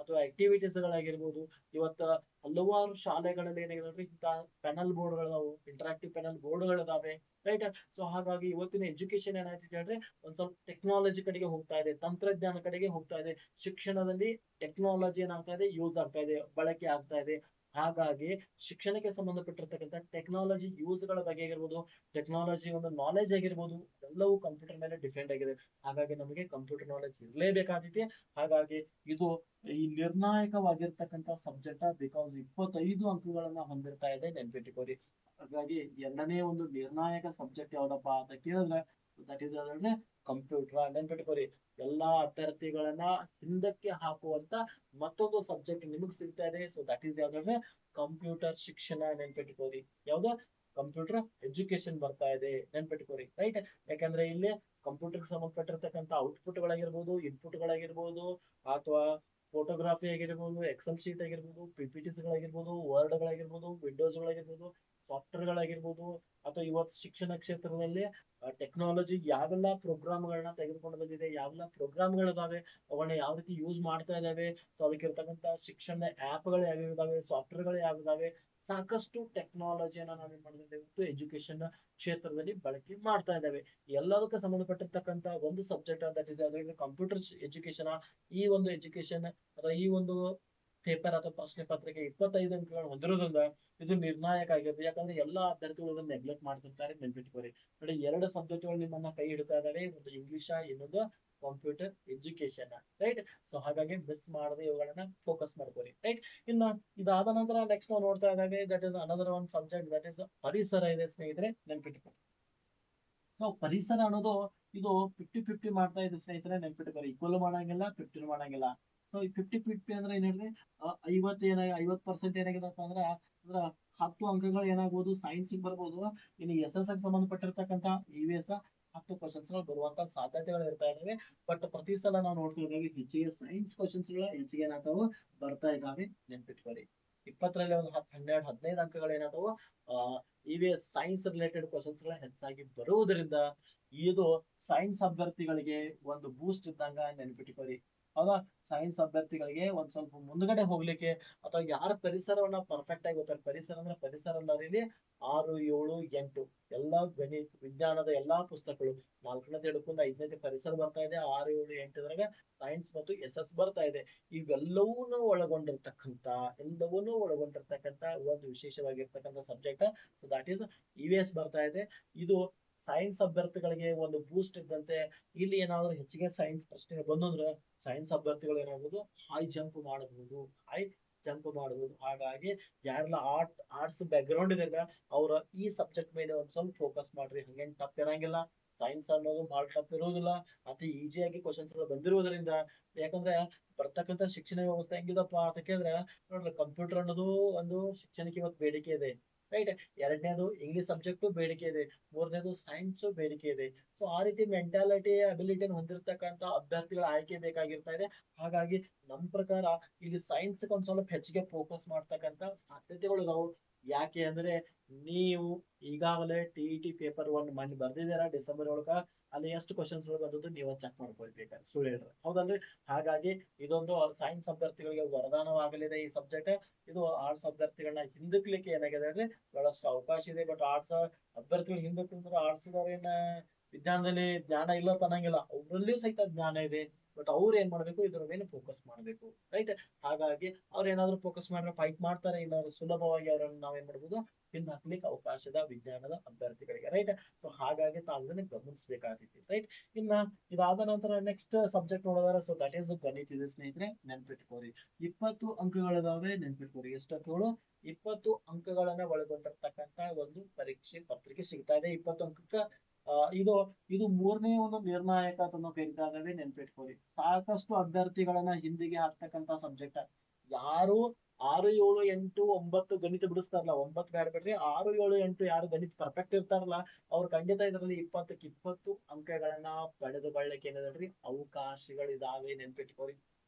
ಅಥವಾ ಆಕ್ಟಿವಿಟೀಸ್ ಗಳಾಗಿರ್ಬೋದು, ಇವತ್ತ ಹಲವಾರು ಶಾಲೆಗಳಲ್ಲಿ ಏನಾಗಿದೆ ಇಂತ ಪೆನಲ್ ಬೋರ್ಡ್ ಗಳದಾವು, ಇಂಟರಾಕ್ಟಿವ್ ಪೆನಲ್ ಬೋರ್ಡ್ ಗಳಿದಾವೆ. ರೈಟ್. ಸೊ ಹಾಗಾಗಿ ಇವತ್ತಿನ ಎಜುಕೇಶನ್ ಏನಾಯ್ತು ಹೇಳಿದ್ರೆ ಒಂದ್ ಸ್ವಲ್ಪ ಟೆಕ್ನಾಲಜಿ ಕಡೆಗೆ ಹೋಗ್ತಾ ಇದೆ, ತಂತ್ರಜ್ಞಾನ ಕಡೆಗೆ ಹೋಗ್ತಾ ಇದೆ. ಶಿಕ್ಷಣದಲ್ಲಿ ಟೆಕ್ನಾಲಜಿ ಏನಾಗ್ತಾ ಇದೆ, ಯೂಸ್ ಆಗ್ತಾ ಇದೆ, ಬಳಕೆ ಆಗ್ತಾ ಇದೆ. ಹಾಗಾಗಿ ಶಿಕ್ಷಣಕ್ಕೆ ಸಂಬಂಧಪಟ್ಟಿರ್ತಕ್ಕಂಥ ಟೆಕ್ನಾಲಜಿ ಯೂಸ್ ಗಳ ಬಗ್ಗೆ ಆಗಿರ್ಬೋದು, ಟೆಕ್ನಾಲಜಿ ಒಂದು ನಾಲೆಜ್ ಆಗಿರ್ಬೋದು, ಎಲ್ಲವೂ ಕಂಪ್ಯೂಟರ್ ಮೇಲೆ ಡಿಪೆಂಡ್ ಆಗಿದೆ. ಹಾಗಾಗಿ ನಮಗೆ ಕಂಪ್ಯೂಟರ್ ನಾಲೆಜ್ ಇರಲೇಬೇಕಾದೈತಿ. ಹಾಗಾಗಿ ಇದು ಈ ನಿರ್ಣಾಯಕವಾಗಿರ್ತಕ್ಕಂಥ ಸಬ್ಜೆಕ್ಟ್, ಬಿಕಾಸ್ 25 ಅಂಕಗಳನ್ನ ಹೊಂದಿರ್ತಾ ಇದೆ, ನೆನ್ಪಿಟ್ಟುಕೋರಿ. ಹಾಗಾಗಿ ಎರಡನೇ ಒಂದು ನಿರ್ಣಾಯಕ ಸಬ್ಜೆಕ್ಟ್ ಯಾವ್ದಪ್ಪ ಅಂತ ಕೇಳಿದ್ರೆ ದಟ್ ಈಸ್ ಅಂದ್ರೆ ಕಂಪ್ಯೂಟರ್. ನೆನ್ಪಿಟ್ಕೋರಿ, ಎಲ್ಲಾ ಅಭ್ಯರ್ಥಿಗಳನ್ನ ಹಿಂದಕ್ಕೆ ಹಾಕುವಂತ ಮತ್ತೊಂದು ಸಬ್ಜೆಕ್ಟ್ ನಿಮಗ್ ಸಿಗ್ತಾ ಇದೆ. ಸೊ ದಟ್ ಈಸ್ ಯಾವ್ದಂದ್ರೆ ಕಂಪ್ಯೂಟರ್ ಶಿಕ್ಷಣ. ನೆನ್ಪಿಟ್ಕೋರಿ, ಯಾವ್ದು? ಕಂಪ್ಯೂಟರ್ ಎಜುಕೇಶನ್ ಬರ್ತಾ ಇದೆ, ನೆನ್ಪಿಟ್ಕೋರಿ. ರೈಟ್. ಯಾಕಂದ್ರೆ ಇಲ್ಲಿ ಕಂಪ್ಯೂಟರ್ ಸಂಬಂಧಪಟ್ಟಿರ್ತಕ್ಕಂಥ ಔಟ್ಪುಟ್ ಗಳಾಗಿರ್ಬೋದು, ಇನ್ಪುಟ್ ಗಳಾಗಿರ್ಬೋದು, ಅಥವಾ ಫೋಟೋಗ್ರಾಫಿ ಆಗಿರ್ಬೋದು, ಎಕ್ಸೆಲ್ ಶೀಟ್ ಆಗಿರ್ಬೋದು, PPTs ಗಳಾಗಿರ್ಬೋದು, ವರ್ಡ್ ಗಳಾಗಿರ್ಬೋದು, ವಿಂಡೋಸ್ ಗಳಾಗಿರ್ಬೋದು, ಸಾಫ್ಟ್ವೇರ್ ಗಳಾಗಿರ್ಬೋದು, ಅಥವಾ ಇವತ್ತು ಶಿಕ್ಷಣ ಕ್ಷೇತ್ರದಲ್ಲಿ ಟೆಕ್ನಾಲಜಿ ಯಾವೆಲ್ಲ ಪ್ರೋಗ್ರಾಮ್ಗಳನ್ನ ತೆಗೆದುಕೊಂಡು ಬಂದಿದೆ, ಯಾವೆಲ್ಲ ಪ್ರೋಗ್ರಾಮ್ಗಳಿದಾವೆ, ಅವುಗಳನ್ನ ಯಾವ ರೀತಿ ಯೂಸ್ ಮಾಡ್ತಾ ಇದಾವೆ, ಸೊ ಅದಕ್ಕಿರ್ತಕ್ಕಂಥ ಶಿಕ್ಷಣ ಆ್ಯಪ್ಗಳು ಯಾವ್ಯಾವ ಇದಾವೆ, ಸಾಫ್ಟ್ವೇರ್ಗಳು ಯಾವ್ಯಾವೆ, ಸಾಕಷ್ಟು ಟೆಕ್ನಾಲಜಿಯನ್ನ ನಾವೇನ್ ಮಾಡಿದ್ದೇವೆ ಇವತ್ತು ಎಜುಕೇಶನ್ ಕ್ಷೇತ್ರದಲ್ಲಿ ಬಳಕೆ ಮಾಡ್ತಾ ಇದ್ದೇವೆ. ಎಲ್ಲದಕ್ಕೆ ಸಂಬಂಧಪಟ್ಟಿರ್ತಕ್ಕಂಥ ಒಂದು subject that is computer education. ಈ ಒಂದು ಎಜುಕೇಶನ್ ಅಥವಾ ಈ ಒಂದು ಪೇಪರ್ ಅಥವಾ ಪ್ರಶ್ನೆ ಪತ್ರಿಕೆ 25 ಅಂಕಗಳನ್ನು ಹೊಂದಿರೋದ್ರಿಂದ ಇದು ನಿರ್ಣಾಯಕ ಆಗಿರುತ್ತೆ. ಯಾಕಂದ್ರೆ ಎಲ್ಲಾ ಅಭ್ಯರ್ಥಿಗಳು ನೆಗ್ಲೆಕ್ಟ್ ಮಾಡ್ತಿರ್ತಾರೆ, ನೆನ್ಪಿಟ್ಕೋರಿ. ನೋಡಿ, 2 ಸಬ್ಜೆಕ್ಟ್ಗಳು ನಿಮ್ಮನ್ನ ಕೈ ಹಿಡಿತಾ ಇದಾವೆ, ಒಂದು ಇಂಗ್ಲಿಷ್, ಇನ್ನೊಂದು ಕಂಪ್ಯೂಟರ್ ಎಜುಕೇಶನ್. ರೈಟ್. ಸೊ ಹಾಗಾಗಿ ಮಿಸ್ ಮಾಡದೆ ಇವುಗಳನ್ನ ಫೋಕಸ್ ಮಾಡ್ಕೋರಿ. ರೈಟ್. ಇನ್ನ ಇದಾದ ನಂತರ ನೆಕ್ಸ್ಟ್ ನಾವು ನೋಡ್ತಾ ಇದ್ದಾವೆ that is another one subject that is ಪರಿಸರ ಇದೆ ಸ್ನೇಹಿತರೆ, ನೆನ್ಪಿಟ್ಕೋರಿ. ಸೊ ಪರಿಸರ ಅನ್ನೋದು ಇದು 50-50 ಮಾಡ್ತಾ ಇದೆ ಸ್ನೇಹಿತರೆ, ನೆನ್ಪಿಟ್ಕೋರಿ. ಈಕ್ವಲ್ ಮಾಡಂಗಿಲ್ಲ, 50 ಮಾಡಂಗಿಲ್ಲ. ಸೊ ಈ 50-50 ಅಂದ್ರೆ ಏನ್ ಹೇಳ್ರಿ, 50% ಏನಾಗಿದಪ್ಪ ಅಂದ್ರ ಅಂದ್ರ 10 ಅಂಕಗಳು ಏನಾಗ್ಬೋದು ಸೈನ್ಸ್ ಬರ್ಬೋದು. ಇನ್ನು SS ಗೆ ಸಂಬಂಧಪಟ್ಟಿರ್ತಕ್ಕಂಥ EVS 10 ಕ್ವಶನ್ಸ್ ಗಳು ಬರುವಂತ ಸಾಧ್ಯತೆಗಳು ಇರ್ತಾ ಇದಾವೆ. ಬಟ್ ಪ್ರತಿ ಸಲ ನಾವು ನೋಡ್ತಾ ಇದ್ದೇವೆ ಹೆಚ್ಚಿಗೆ ಸೈನ್ಸ್ ಕ್ವಶನ್ಸ್ ಗಳು ಹೆಚ್ಚಿಗೆ ಏನಾಗ್ತಾವು ಬರ್ತಾ ಇದಾವೆ, ನೆನ್ಪಿಟ್ಕೋರಿ. 20ರಲ್ಲಿ ಒಂದು 10, 12, 15 ಅಂಕಗಳು ಏನಾದವು EVS ಸೈನ್ಸ್ ರಿಲೇಟೆಡ್ ಕ್ವಶನ್ಸ್ ಗಳ ಹೆಚ್ಚಾಗಿ ಬರುವುದರಿಂದ ಇದು ಸೈನ್ಸ್ ಅಭ್ಯರ್ಥಿಗಳಿಗೆ ಒಂದು ಬೂಸ್ಟ್ ಇದ್ದಂಗ, ನೆನ್ಪಿಟ್ಕೋರಿ. ಹೌದಾ? ಸೈನ್ಸ್ ಅಭ್ಯರ್ಥಿಗಳಿಗೆ ಒಂದ್ ಸ್ವಲ್ಪ ಮುಂದ್ಗಡೆ ಹೋಗ್ಲಿಕ್ಕೆ, ಅಥವಾ ಯಾರ ಪರಿಸರವನ್ನ ಪರ್ಫೆಕ್ಟ್ ಆಗಿ ಗೊತ್ತಾರೆ, ಪರಿಸರ ಅಂದ್ರೆ ಪರಿಸರ ಅಲ್ಲ, 6, 7, 8 ಎಲ್ಲಾ ಗಣಿತ ವಿಜ್ಞಾನದ ಎಲ್ಲಾ ಪುಸ್ತಕಗಳು 4ನೇದು ಹಿಡ್ಕೊಂಡು 5ನೇದು ಪರಿಸರ ಬರ್ತಾ ಇದೆ, 6, 7, 8 ಸೈನ್ಸ್ ಮತ್ತು SS ಬರ್ತಾ ಇದೆ. ಇವೆಲ್ಲವನ್ನೂ ಒಳಗೊಂಡಿರ್ತಕ್ಕಂಥ ಒಂದು ವಿಶೇಷವಾಗಿರ್ತಕ್ಕಂಥ subject. So that is EVS ಬರ್ತಾ ಇದೆ. ಇದು ಸೈನ್ಸ್ ಅಭ್ಯರ್ಥಿಗಳಿಗೆ ಒಂದು ಬೂಸ್ಟ್ ಇದ್ದಂತೆ. ಇಲ್ಲಿ ಏನಾದ್ರು ಹೆಚ್ಚಿಗೆ ಸೈನ್ಸ್ ಪ್ರಶ್ನೆ ಬಂದ್ರೆ ಸೈನ್ಸ್ ಅಭ್ಯರ್ಥಿಗಳು ಏನಾಗಬಹುದು, ಹೈ ಜಂಪ್ ಮಾಡಬಹುದು. ಹಾಗಾಗಿ ಯಾರೆಲ್ಲ ಆರ್ಟ್ಸ್ ಬ್ಯಾಕ್ ಗ್ರೌಂಡ್ ಇದೆ ಅವ್ರ ಈ ಸಬ್ಜೆಕ್ಟ್ ಮೇಲೆ ಒಂದ್ ಸ್ವಲ್ಪ ಫೋಕಸ್ ಮಾಡ್ರಿ. ಹಂಗೇನ್ ಟಫ್ ಇರಂಗಿಲ್ಲ, ಸೈನ್ಸ್ ಅನ್ನೋದು ಬಹಳ ಟಫ್ ಇರೋದಿಲ್ಲ, ಅತಿ ಈಸಿಯಾಗಿ ಕ್ವಶನ್ಸ್ ಗಳು ಬಂದಿರುವುದರಿಂದ. ಯಾಕಂದ್ರೆ ಬರ್ತಕ್ಕಂಥ ಶಿಕ್ಷಣ ವ್ಯವಸ್ಥೆ ಹೆಂಗಿದಪ್ಪ ಅಂತ ಕೇಳಿದ್ರೆ ನೋಡ್ರಿ, ಕಂಪ್ಯೂಟರ್ ಅನ್ನೋದು ಒಂದು ಶಿಕ್ಷಣಕ್ಕೆ ಇವತ್ತು ಬೇಡಿಕೆ ಇದೆ. ರೈಟ್. ಎರಡನೇದು ಇಂಗ್ಲಿಷ್ ಸಬ್ಜೆಕ್ಟ್ ಬೇಡಿಕೆ ಇದೆ, ಮೂರನೇದು ಸೈನ್ಸ್ ಬೇಡಿಕೆ ಇದೆ. ಸೊ ಆ ರೀತಿ ಮೆಂಟಾಲಿಟಿ ಅಬಿಲಿಟಿ ಹೊಂದಿರತಕ್ಕಂತ ಅಭ್ಯರ್ಥಿಗಳ ಆಯ್ಕೆ ಬೇಕಾಗಿರ್ತಾ ಇದೆ. ಹಾಗಾಗಿ ನಮ್ ಪ್ರಕಾರ ಇಲ್ಲಿ ಸೈನ್ಸ್ ಒಂದ್ ಸ್ವಲ್ಪ ಹೆಚ್ಚಿಗೆ ಫೋಕಸ್ ಮಾಡ್ತಕ್ಕಂತ ಸಾಧ್ಯತೆಗಳು ಇದಾವು. ಯಾಕೆ ಅಂದ್ರೆ ನೀವು ಈಗಾಗಲೇ TET ಪೇಪರ್ 1 ಮೊನ್ನೆ ಬರ್ದಿದ್ದೀರಾ ಡಿಸೆಂಬರ್ ಒಳಗ, ಅಲ್ಲಿ ಎಷ್ಟು ಕ್ವಶನ್ಸ್ ಬಂದದ್ದು ನೀವು ಚೆಕ್ ಮಾಡ್ಕೊಳ್ಬೇಕಾದ್ರೆ ಸ್ಟೂಡೆಂಟ್, ಹೌದಲ್ರಿ? ಹಾಗಾಗಿ ಇದೊಂದು ಸೈನ್ಸ್ ಅಭ್ಯರ್ಥಿಗಳಿಗೆ ವರದಾನವಾಗಲಿದೆ ಈ ಸಬ್ಜೆಕ್ಟ್. ಇದು ಆರ್ಟ್ಸ್ ಅಭ್ಯರ್ಥಿಗಳನ್ನ ಹಿಂದಕ್ಲಿಕ್ಕೆ ಏನಾಗಿದೆ ಅಂದ್ರೆ ಬಹಳಷ್ಟು ಅವಕಾಶ ಇದೆ. ಬಟ್ ಆರ್ಟ್ಸ್ ಅಭ್ಯರ್ಥಿಗಳು ಹಿಂದಕ್ಕೆ ಆರ್ಟ್ಸ್ ಏನ ವಿಜ್ಞಾನದಲ್ಲಿ ಜ್ಞಾನ ಇಲ್ಲ ಅನ್ನಂಗಿಲ್ಲ, ಅವರಲ್ಲಿಯೂ ಸಹಿತ ಜ್ಞಾನ ಇದೆ. ಬಟ್ ಅವ್ರು ಏನ್ ಮಾಡ್ಬೇಕು, ಇದ್ರ ಮೇಲೆ ಫೋಕಸ್ ಮಾಡ್ಬೇಕು. ರೈಟ್. ಹಾಗಾಗಿ ಅವ್ರು ಏನಾದ್ರು ಫೋಕಸ್ ಮಾಡಿದ್ರೆ ಫೈಟ್ ಮಾಡ್ತಾರೆ, ಇಲ್ಲ ಸುಲಭವಾಗಿ ಅವ್ರನ್ನ ನಾವೇನ್ ಮಾಡ್ಬೋದು, ಹಿಂದ್ ಹಾಕ್ಲಿಕ್ಕೆ ಅವಕಾಶದ ವಿಜ್ಞಾನದ ಅಭ್ಯರ್ಥಿಗಳಿಗೆ. ರೈಟ್. ಸೊ ಹಾಗಾಗಿ ತಾವು ಇದನ್ನ ಗಮನಿಸಬೇಕಾಗ್ತೈತಿ. ರೈಟ್. ಇನ್ನ ಇದಾದ ನಂತರ ನೆಕ್ಸ್ಟ್ ಸಬ್ಜೆಕ್ಟ್ ನೋಡೋದಾದ್ರೆ ಸೊ ದಟ್ ಈಸ್ ಗಣಿತ ಇದೆ ಸ್ನೇಹಿತರೆ, ನೆನ್ಪಿಟ್ಕೋರಿ. 20 ಅಂಕಗಳಿದಾವೆ, ನೆನ್ಪಿಟ್ಕೋರಿ. ಎಷ್ಟು ಅಂಕಗಳು? 20 ಅಂಕಗಳನ್ನ ಒಳಗೊಂಡಿರ್ತಕ್ಕಂತ ಒಂದು ಪರೀಕ್ಷೆ ಪತ್ರಿಕೆ ಸಿಗ್ತಾ ಇದೆ. 20 ಅಂಕಕ್ಕೆ ಇದು ಇದು ಮೂರನೇ ಒಂದು ನಿರ್ಣಾಯಕ ಅಂತ ಕರೀತಾ ಇದ್ದೇವೆ, ನೆನ್ಪಿಟ್ಕೊಳ್ಳಿ. ಸಾಕಷ್ಟು ಅಭ್ಯರ್ಥಿಗಳನ್ನ ಹಿಂದಿಗೆ ಹಾಕ್ತಕ್ಕಂತ ಸಬ್ಜೆಕ್ಟ್. ಯಾರು 6, 7, 8, 9 ಗಣಿತ ಬಿಡಿಸ್ತಾರಲ್ಲ, 9 ಬ್ಯಾಡ ಬಿಡ್ರಿ, 6, 7, 8 ಯಾರು ಗಣಿತ ಪರ್ಫೆಕ್ಟ್ ಇರ್ತಾರಲ್ಲ, ಅವ್ರು ಖಂಡಿತ ಇದರಲ್ಲಿ 20ಕ್ಕೆ 20 ಅಂಕಗಳನ್ನ ಪಡೆದುಕೊಳ್ಳಕ್ಕೆ ಏನಿದೆ ಅವಕಾಶಗಳಿದಾವೆ, ನೆನ್ಪಿಟ್ಕೊಳ್ಳಿ.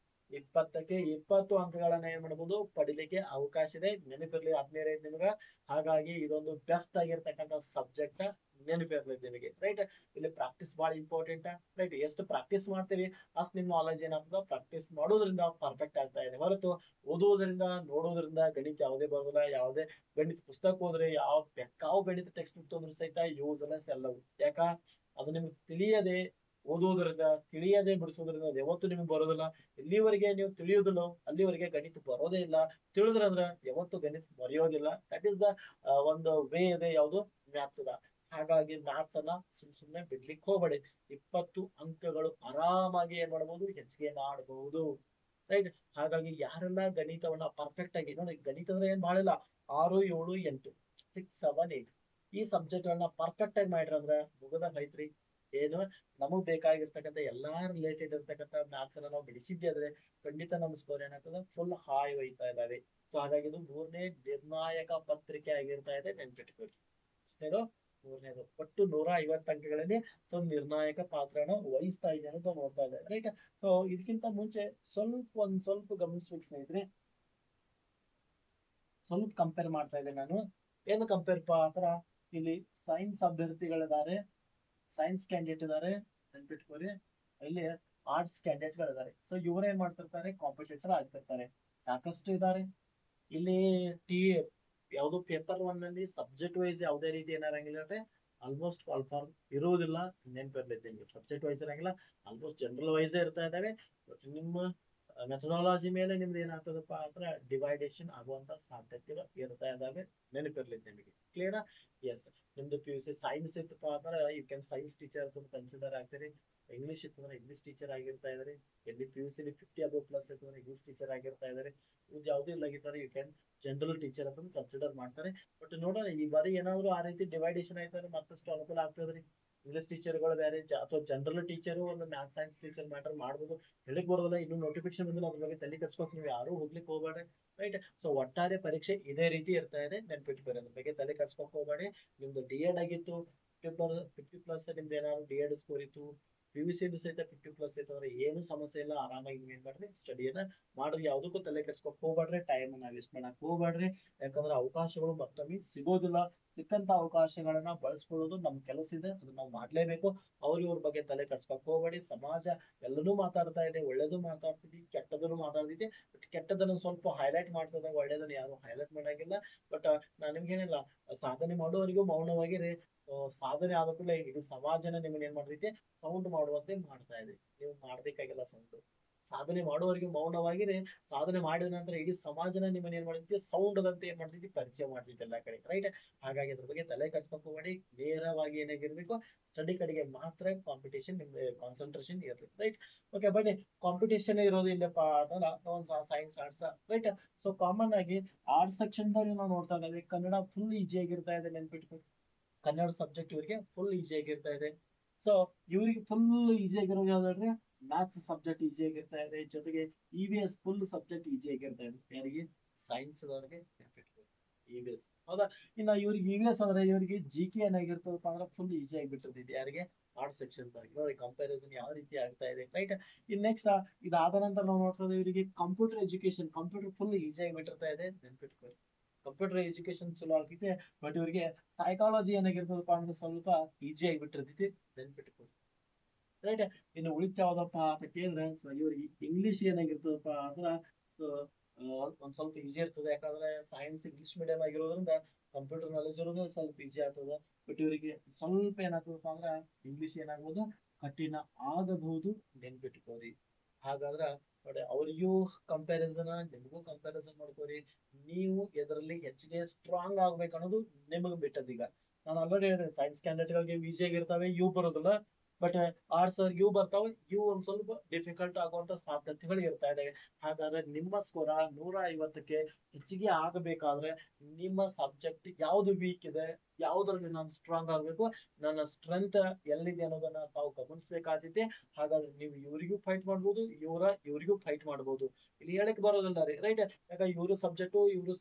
20ಕ್ಕೆ 20 ಅಂಕಗಳನ್ನ ಏನ್ ಮಾಡಬಹುದು, ಪಡಿಲಿಕ್ಕೆ ಅವಕಾಶ ಇದೆ. ನೆನಪಿರ್ಲಿ ಆತ್ಮೀಯರೇ ನಿಮ್ಗ. ಹಾಗಾಗಿ ಇದೊಂದು ಬೆಸ್ಟ್ ಆಗಿರ್ತಕ್ಕಂಥ ಸಬ್ಜೆಕ್ಟ್, ನೆನಪಿರ್ಲಿ ನಿಮಗೆ. ರೈಟ್, ಇಲ್ಲಿ ಪ್ರಾಕ್ಟೀಸ್ ಬಹಳ ಇಂಪಾರ್ಟೆಂಟ್. ರೈಟ್, ಎಷ್ಟು ಪ್ರಾಕ್ಟೀಸ್ ಮಾಡ್ತೀರಿ ಅಷ್ಟು ನಿಮ್ ನಾಲೆಜ್ ಏನಾಗ್ತದ, ಪ್ರಾಕ್ಟೀಸ್ ಮಾಡೋದ್ರಿಂದ ಪರ್ಫೆಕ್ಟ್ ಆಗ್ತಾ ಇದೆ ಹೊರತು ಓದುವುದರಿಂದ ನೋಡೋದ್ರಿಂದ ಗಣಿತ ಯಾವುದೇ ಬರೋದಿಲ್ಲ. ಯಾವುದೇ ಗಣಿತ ಪುಸ್ತಕ ಹೋದ್ರೆ ಯಾವ ಗಣಿತ ಟೆಕ್ಸ್ಟ್ ಬುಕ್ ತಂದ್ರು ಸಹಿತ ಯೂಸ್ಲೆಸ್ ಎಲ್ಲವು. ಯಾಕ, ಅದು ನಿಮ್ಗೆ ತಿಳಿಯದೆ ಓದುವುದರಿಂದ, ತಿಳಿಯದೆ ಬಿಡಿಸೋದ್ರಿಂದ ಅದು ಯಾವತ್ತು ನಿಮ್ಗೆ ಬರೋದಿಲ್ಲ. ಇಲ್ಲಿವರೆಗೆ ನೀವು ತಿಳಿಯುವುದಿಲ್ಲ ಅಲ್ಲಿವರೆಗೆ ಗಣಿತ ಬರೋದೇ ಇಲ್ಲ. ತಿಳಿದ್ರಂದ್ರ ಯಾವತ್ತು ಗಣಿತ ಬರೆಯೋದಿಲ್ಲ. ದಟ್ ಇಸ್ ದ ಒಂದು ವೇ ಇದೆ, ಯಾವುದು, ಮ್ಯಾಥ್ಸ್ ಅದ. ಹಾಗಾಗಿ ಮ್ಯಾಥ್ಸ್ ಅನ್ನ ಸುಮ್ನೆ ಬಿಡ್ಲಿಕ್ಕೆ ಹೋಗಬೇಡಿ. 20 ಅಂಕಗಳು ಆರಾಮಾಗಿ ಏನ್ ಮಾಡಬಹುದು, ಹೆಚ್ಚಿಗೆ ಮಾಡಬಹುದು. ರೈಟ್, ಹಾಗಾಗಿ ಯಾರೆಲ್ಲ ಗಣಿತವನ್ನ ಪರ್ಫೆಕ್ಟ್ ಆಗಿ ನೋಡಿ, ಗಣಿತ ಅಂದ್ರೆ ಏನ್ ಮಾಡಿಲ್ಲ, 6, 7, 8, 6, 7, 8 ಈ ಸಬ್ಜೆಕ್ಟ್ ಗಳನ್ನ ಪರ್ಫೆಕ್ಟ್ ಆಗಿ ಮಾಡಿರಂದ್ರ ಮುಗದ ಐತ್ರಿ. ಏನು, ನಮಗ್ ಬೇಕಾಗಿರ್ತಕ್ಕಂಥ ಎಲ್ಲಾ ರಿಲೇಟೆಡ್ ಇರ್ತಕ್ಕಂಥ ಮ್ಯಾಥ್ಸ್ ಅನ್ನ ನಾವು ಬಿಡಿಸಿದ್ದೆ ಆದ್ರೆ ಖಂಡಿತ ನಮ್ಮ ಸ್ಕೋರ್ ಏನಾಗ್ತದೆ, ಫುಲ್ ಹಾಯ್ ಒಯ್ತಾ ಇದಾವೆ. ಸೊ ಹಾಗಾಗಿ ಇದು ಮೂರನೇ ನಿರ್ಣಾಯಕ ಪತ್ರಿಕೆ ಆಗಿರ್ತಾ ಇದೆ, ನೆನ್ಪಿಟ್ಕೊಳ್ಳಿ. ಅಷ್ಟೇನು, ಮೂರನೇದು ಒಟ್ಟು 150 ಅಂಕಗಳಲ್ಲಿ ಸೊ ನಿರ್ಣಾಯಕ ಪಾತ್ರನ ವಹಿಸ್ತಾ ಇದೆ ಅಂತ ನೋಡ್ತಾ ಇದ್ದಾರೆ. ರೈಟ್, ಸೊ ಇದಕ್ಕಿಂತ ಮುಂಚೆ ಸ್ವಲ್ಪ ಗಮನಿಸ್ಬೇಕು ಸ್ನೇಹಿತರೆ. ಸ್ವಲ್ಪ ಕಂಪೇರ್ ಮಾಡ್ತಾ ಇದ್ದೆ ನಾನು. ಏನು ಕಂಪೇರ್ ಪಾತ್ರ, ಇಲ್ಲಿ ಸೈನ್ಸ್ ಅಭ್ಯರ್ಥಿಗಳಿದ್ದಾರೆ, ಸೈನ್ಸ್ ಕ್ಯಾಂಡಿಡೇಟ್ ಇದಾರೆ, ನೆನ್ಪಿಟ್ಕೋರಿ. ಇಲ್ಲಿ ಆರ್ಟ್ಸ್ ಕ್ಯಾಂಡಿಡೇಟ್ ಗಳಿದ್ದಾರೆ. ಸೊ ಇವ್ರು ಏನ್ ಮಾಡ್ತಿರ್ತಾರೆ, ಕಾಂಪಿಟೇಟರ್ ಆಗ್ತಿರ್ತಾರೆ, ಸಾಕಷ್ಟು ಇದ್ದಾರೆ. ಇಲ್ಲಿ ಟಿ ಯಾವುದು ಪೇಪರ್ 1 ನಲ್ಲಿ ಸಬ್ಜೆಕ್ಟ್ ವೈಸ್ ಯಾವುದೇ ರೀತಿ ಏನಾರಂಗಿಲ್ಲ ಅಂದ್ರೆ ಆಲ್ಮೋಸ್ಟ್ ಕಾಲ್ಫಾರ್ಮ್ ಇರುವುದಿಲ್ಲ. ನೆನ್ಪಿರ್ಲಿದ್ದೀನಿ, ಸಬ್ಜೆಕ್ಟ್ ವೈಸ್ ಇರಂಗಿಲ್ಲ, ಆಲ್ಮೋಸ್ಟ್ ಜನರಲ್ ವೈಸ್ ಇರ್ತಾ ಇದಾವೆ. ಬಟ್ ನಿಮ್ಮ ಮೆಥಡಾಲಜಿ ಮೇಲೆ ನಿಮ್ದು ಏನಾಗ್ತದಪ್ಪ ಅಂದ್ರೆ ಡಿವೈಡೇಷನ್ ಆಗುವಂತ ಸಾಧ್ಯತೆಗಳು ಇರ್ತಾ ಇದಾವೆ, ನೆನಪಿರ್ಲಿ ನಿಮಗೆ. ಕ್ಲಿಯರ್? ಎಸ್. ನಿಮ್ದು PUC ಸೈನ್ಸ್ ಇತ್ತಪ್ಪ ಅಂದ್ರೆ ಯು ಕ್ಯಾನ್ ಸೈನ್ಸ್ ಟೀಚರ್ ಅಂತ ಕನ್ಸಿಡರ್ ಆಗ್ತೀರಿ. ಇಂಗ್ಲಿಷ್ ಇತ್ತು ಅಂದ್ರೆ ಇಂಗ್ಲಿಷ್ ಟೀಚರ್ ಆಗಿರ್ತಾ ಇದಾರೆ. ಎಲ್ಲಿ PUC 50 ಅಬೌವ್ ಪ್ಲಸ್ ಇತ್ತು ಅಂದ್ರೆ ಇಂಗ್ಲಿಷ್ ಟೀಚರ್ ಆಗಿರ್ತಾ ಇದಾರೆ. ಇದು ಯಾವುದೂ ಇಲ್ಲಾಗಿದ್ದಾರೆ ಯು ಕ್ಯಾನ್ ಜನರಲ್ ಟೀಚರ್ ಅಂತ ಕನ್ಸಿಡರ್ ಮಾಡ್ತಾರೆ. ಬಟ್ ನೋಡೋಣ ಈ ಬಾರಿ ಏನಾದ್ರು ಆ ರೀತಿ ಡಿವೈಡೇಷನ್ ಆಯ್ತಾರೆ ಮತ್ತಷ್ಟು ಅನುಕೂಲ ಆಗ್ತದ್ರಿ. ಇಂಗ್ಲಿಷ್ ಟೀಚರ್ಗಳು ಬೇರೆ ಅಥವಾ ಜನರಲ್ ಟೀಚರು ಒಂದು ಮ್ಯಾಥ್ಸ್ ಸೈನ್ಸ್ ಟೀಚರ್ ಮ್ಯಾಟರ್ ಮಾಡ್ಬೋದು. ಹೇಳಿಕ್ ಬರೋದಿಲ್ಲ, ಇನ್ನು ನೋಟಿಫಿಕೇಶನ್ ಬಂದಿಲ್ಲ, ಅದ್ರ ಬಗ್ಗೆ ತಲೆ ಕೆಡ್ಸ್ಕೊಕ್ ನೀವು ಯಾರು ಹೋಗ್ಲಿಕ್ಕೆ ಹೋಗ್ಬೇಡ್ರಿ. ರೈಟ್, ಸೊ ಒಟ್ಟಾರೆ ಪರೀಕ್ಷೆ ಇದೇ ರೀತಿ ಇರ್ತಾ ಇದೆ, ನೆನ್ಪಿಟ್ಕೊರಿ. ಅದ್ರ ಬಗ್ಗೆ ತಲೆ ಕೆಡ್ಸ್ಕೊಕ್ ಹೋಗ್ಬೇಡಿ. ನಿಮ್ದು ಡಿ.ಎಡ್ ಆಗಿತ್ತು 50+ ನಿಮ್ದು ಏನಾದ್ರು ಡಿ.ಎಡ್ ಸ್ಕೋರ್ ಇತ್ತು, PUC ಸಹಿತ 50+ ಇತ್ತು ಅಂದ್ರೆ ಏನು ಸಮಸ್ಯೆ ಇಲ್ಲ. ಆರಾಮಾಗಿ ನೀವು ಏನ್ ಮಾಡ್ರಿ, ಸ್ಟಡಿಯನ್ನ ಮಾಡ್ರಿ. ಯಾವ್ದಕ್ಕೂ ತಲೆ ಕೆಡ್ಸ್ಕೊಕ್ ಹೋಗ್ಬೇಡ್ರಿ, ಟೈಮ್ ಅನ್ನ ವೇಸ್ಟ್ ಮಾಡಕ್ ಹೋಗ್ಬೇಡ್ರಿ. ಯಾಕಂದ್ರೆ ಅವಕಾಶಗಳು ಮತ್ತೊಮ್ಮೆ ಸಿಗೋದಿಲ್ಲ. ಸಿಕ್ಕಂತ ಅವಕಾಶಗಳನ್ನ ಬಳಸ್ಕೊಳ್ಳೋದು ನಮ್ ಕೆಲಸ ಇದೆ, ಅದನ್ನ ನಾವು ಮಾಡ್ಲೇಬೇಕು. ಇವ್ರ ಬಗ್ಗೆ ತಲೆ ಕೆಡ್ಸ್ಕೊಕ್ ಹೋಗ್ಬೇಡಿ. ಸಮಾಜ ಎಲ್ಲನೂ ಮಾತಾಡ್ತಾ ಇದೆ, ಒಳ್ಳೇದು ಮಾತಾಡ್ತಿದ್ವಿ, ಕೆಟ್ಟದನ್ನು ಮಾತಾಡ್ತಿದ್ವಿ. ಬಟ್ ಕೆಟ್ಟದನ್ನು ಸ್ವಲ್ಪ ಹೈಲೈಟ್ ಮಾಡ್ತದೆ, ಒಳ್ಳೇದನ್ನ ಯಾರು ಹೈಲೈಟ್ ಮಾಡಂಗಿಲ್ಲ. ಬಟ್ ನಾನ್ ನಿಮ್ಗೆ ಏನಿಲ್ಲ, ಸಾಧನೆ ಮಾಡುವವರಿಗೂ ಮೌನವಾಗಿರಿ. ಸಾಧನೆ ಆದ ಕೂಡಲೇ ಇಡೀ ಸಮಾಜನ ನಿಮ್ಮನ್ನ ಏನ್ ಮಾಡ್ತೈತಿ, ಸೌಂಡ್ ಮಾಡುವಂತೆ ಮಾಡ್ತಾ ಇದೆ. ನೀವು ಮಾಡ್ಬೇಕಾಗಿಲ್ಲ ಸೌಂಡ್. ಸಾಧನೆ ಮಾಡುವವರಿಗೆ ಮೌನವಾಗಿರಿ. ಸಾಧನೆ ಮಾಡಿದ ನಂತರ ಇಡೀ ಸಮಾಜನ ನಿಮ್ಮನ್ನ ಏನ್ ಮಾಡ್ತೈತಿ, ಸೌಂಡ್ ಅಂತ ಏನ್ ಮಾಡ್ತೈತಿ, ಪರಿಚಯ ಮಾಡ್ತೈತಿ ಎಲ್ಲಾ ಕಡೆ. ರೈಟ್, ಹಾಗಾಗಿ ಅದ್ರ ಬಗ್ಗೆ ತಲೆ ಕೆಡ್ಸ್ಕೊಕ್ ಹೋಗ್ಬೇಡಿ. ನೇರವಾಗಿ ಏನಾಗಿರ್ಬೇಕು, ಸ್ಟಡಿ ಕಡೆಗೆ ಮಾತ್ರ ಕಾಂಪಿಟೇಷನ್ ನಿಮ್ದು ಕಾನ್ಸಂಟ್ರೇಷನ್ ಇರ್ಲಿ. ರೈಟ್, ಓಕೆ ಬನ್ನಿ. ಕಾಂಪಿಟೇಷನ್ ಇರೋದು ಇಲ್ಲಪ್ಪ ಅಂತಂದ್ರೆ ಒಂದು science arts. Right, so common ಆಗಿ ಆರ್ಟ್ಸ್ ಸೆಕ್ಷನ್ ದಲ್ಲಿ ನಾವು ನೋಡ್ತಾ ಇದ್ದೇವೆ, ಕನ್ನಡ ಫುಲ್ ಈಜಿ ಆಗಿರ್ತಾ ಇದೆ, ನೆನ್ಪಿಟ್ಕೊಂಡು. ಕನ್ನಡ ಸಬ್ಜೆಕ್ಟ್ ಇವರಿಗೆ ಫುಲ್ ಈಜಿ ಆಗಿರ್ತಾ ಇದೆ. ಸೊ ಇವ್ರಿಗೆ ಫುಲ್ ಈಜಿ ಆಗಿರೋದು ಯಾವ್ದಾದ್ರೆ ಮ್ಯಾಥ್ಸ್ ಸಬ್ಜೆಕ್ಟ್ ಈಜಿ ಆಗಿರ್ತಾ ಇದೆ. ಜೊತೆಗೆ EVS ಫುಲ್ ಸಬ್ಜೆಕ್ಟ್ ಈಜಿ ಆಗಿರ್ತಾ ಇದೆ. ಯಾರಿಗೆ, ಸೈನ್ಸ್ ಅವರಿಗೆ EVS. ಹೌದಾ? ಇನ್ನ ಇವ್ರಿಗೆ EVS ಅಂದ್ರೆ ಇವರಿಗೆ GK ಏನಾಗಿರ್ತದಪ್ಪ ಅಂದ್ರೆ ಫುಲ್ ಈಜಿ ಆಗಿಬಿಟ್ಟಿರ್ತೈತಿ. ಯಾರಿಗೆ, ಆರ್ಟ್ಸ್ ಸೆಕ್ಷನ್ ನೋಡಿ ಕಂಪ್ಯಾರಿಸನ್ ಯಾವ ರೀತಿ ಆಗ್ತಾ ಇದೆ. ರೈಟ್, ಇನ್ ನೆಕ್ಸ್ಟ್ ಇದಾದ ನಂತರ ನಾವು ನೋಡ್ತಾ ಇದ್ದೀವಿ ಇವರಿಗೆ computer education. Computer full easy ಆಗಿಬಿಟ್ಟಿರ್ತಾ ಇದೆ, ನೆನ್ಪಿಟ್ಕೊಳ್ಳಿ. ಕಂಪ್ಯೂಟರ್ ಎಜುಕೇಶನ್ ಚಲೋ ಆಗ್ತೈತಿ. ಬಟ್ ಇವರಿಗೆ ಸೈಕಾಲಜಿ ಏನಾಗಿರ್ತದಪ್ಪ ಅಂದ್ರೆ ಸ್ವಲ್ಪ ಈಜಿ ಆಗಿಬಿಟ್ಟಿರ್ತೈತಿ, ನೆನ್ಪಿಟ್ಕೊಳ್ಳಿ. ರೈಟ್, ಇನ್ನು ಉಳಿತ ಯಾವ್ದಪ್ಪ ಅಂತ ಕೇಳಿದ್ರೆ ಇವ್ರಿಗೆ ಇಂಗ್ಲಿಷ್ ಏನಾಗಿರ್ತದಪ್ಪ ಅಂದ್ರ ಒಂದ್ ಸ್ವಲ್ಪ ಈಜಿ ಇರ್ತದೆ. ಯಾಕಂದ್ರೆ ಸೈನ್ಸ್ ಇಂಗ್ಲಿಷ್ ಮೀಡಿಯಂ ಆಗಿರೋದ್ರಿಂದ ಕಂಪ್ಯೂಟರ್ ನಾಲೆಜ್ ಇರೋದು ಸ್ವಲ್ಪ ಈಜಿ ಆಗ್ತದೆ. ಬಟ್ ಇವರಿಗೆ ಸ್ವಲ್ಪ ಏನಾಗ್ತದಪ್ಪ ಅಂದ್ರ ಇಂಗ್ಲಿಷ್ ಏನಾಗ್ಬೋದು, ಕಠಿಣ ಆಗಬಹುದು, ನೆನ್ಪಿಟ್ಕೋರಿ. ಹಾಗಾದ್ರ ನೋಡಿ ಅವರಿಗೂ ಕಂಪ್ಯಾರಿಸನ್, ನಿಮಗೂ ಕಂಪ್ಯಾರಿಸನ್ ಮಾಡ್ಕೋರಿ. ನೀವು ಎದರಲ್ಲಿ ಹೆಚ್ಚಿಗೆ ಸ್ಟ್ರಾಂಗ್ ಆಗ್ಬೇಕು ಅನ್ನೋದು ನಿಮಗ್ ಬಿಟ್ಟದೀಗ. ನಾನು ಆಲ್ರೆಡಿ ಹೇಳಿದೆ, ಸೈನ್ಸ್ ಕ್ಯಾಂಡಿಡೇಟ್ ಗಳಿಗೆ ಈಜಿ ಆಗಿರ್ತಾವೆ, ಇವು ಬರೋದಿಲ್ಲ. ಬಟ್ ಆರ್ಟ್ಸ್ ಅವ್ರಿಗೆ ಇವು ಬರ್ತಾವೆ, ಇವು ಒಂದ್ ಸ್ವಲ್ಪ ಡಿಫಿಕಲ್ಟ್ ಆಗುವಂತ ಸಾಧ್ಯತೆಗಳು ಇರ್ತಾ ಇದಾವೆ. ಹಾಗಾದ್ರೆ ನಿಮ್ಮ ಸ್ಕೋರ 150ಕ್ಕೆ ಹೆಚ್ಚಿಗೆ ಆಗಬೇಕಾದ್ರೆ ನಿಮ್ಮ ಸಬ್ಜೆಕ್ಟ್ ಯಾವ್ದು ವೀಕ್ ಇದೆ, ಯಾವ್ದ್ರಲ್ಲಿ ನಾನು ಸ್ಟ್ರಾಂಗ್ ಆಗ್ಬೇಕು, ನನ್ನ ಸ್ಟ್ರೆಂತ್ ಎಲ್ಲಿದೆ ಅನ್ನೋದನ್ನ ತಾವು ಗಮನಿಸಬೇಕಾದೈತಿ. ಹಾಗಾದ್ರೆ ನೀವು ಇವರಿಗೂ ಫೈಟ್ ಮಾಡ್ಬೋದು, ಇವರಿಗೂ ಫೈಟ್ ಮಾಡ್ಬೋದು. ಇಲ್ಲಿ ಹೇಳಕ್ ಬರೋದಿಲ್ಲ ರೀ, ರೈಟ್? ಯಾಕಂದ್ರೆ ಇವ್ರು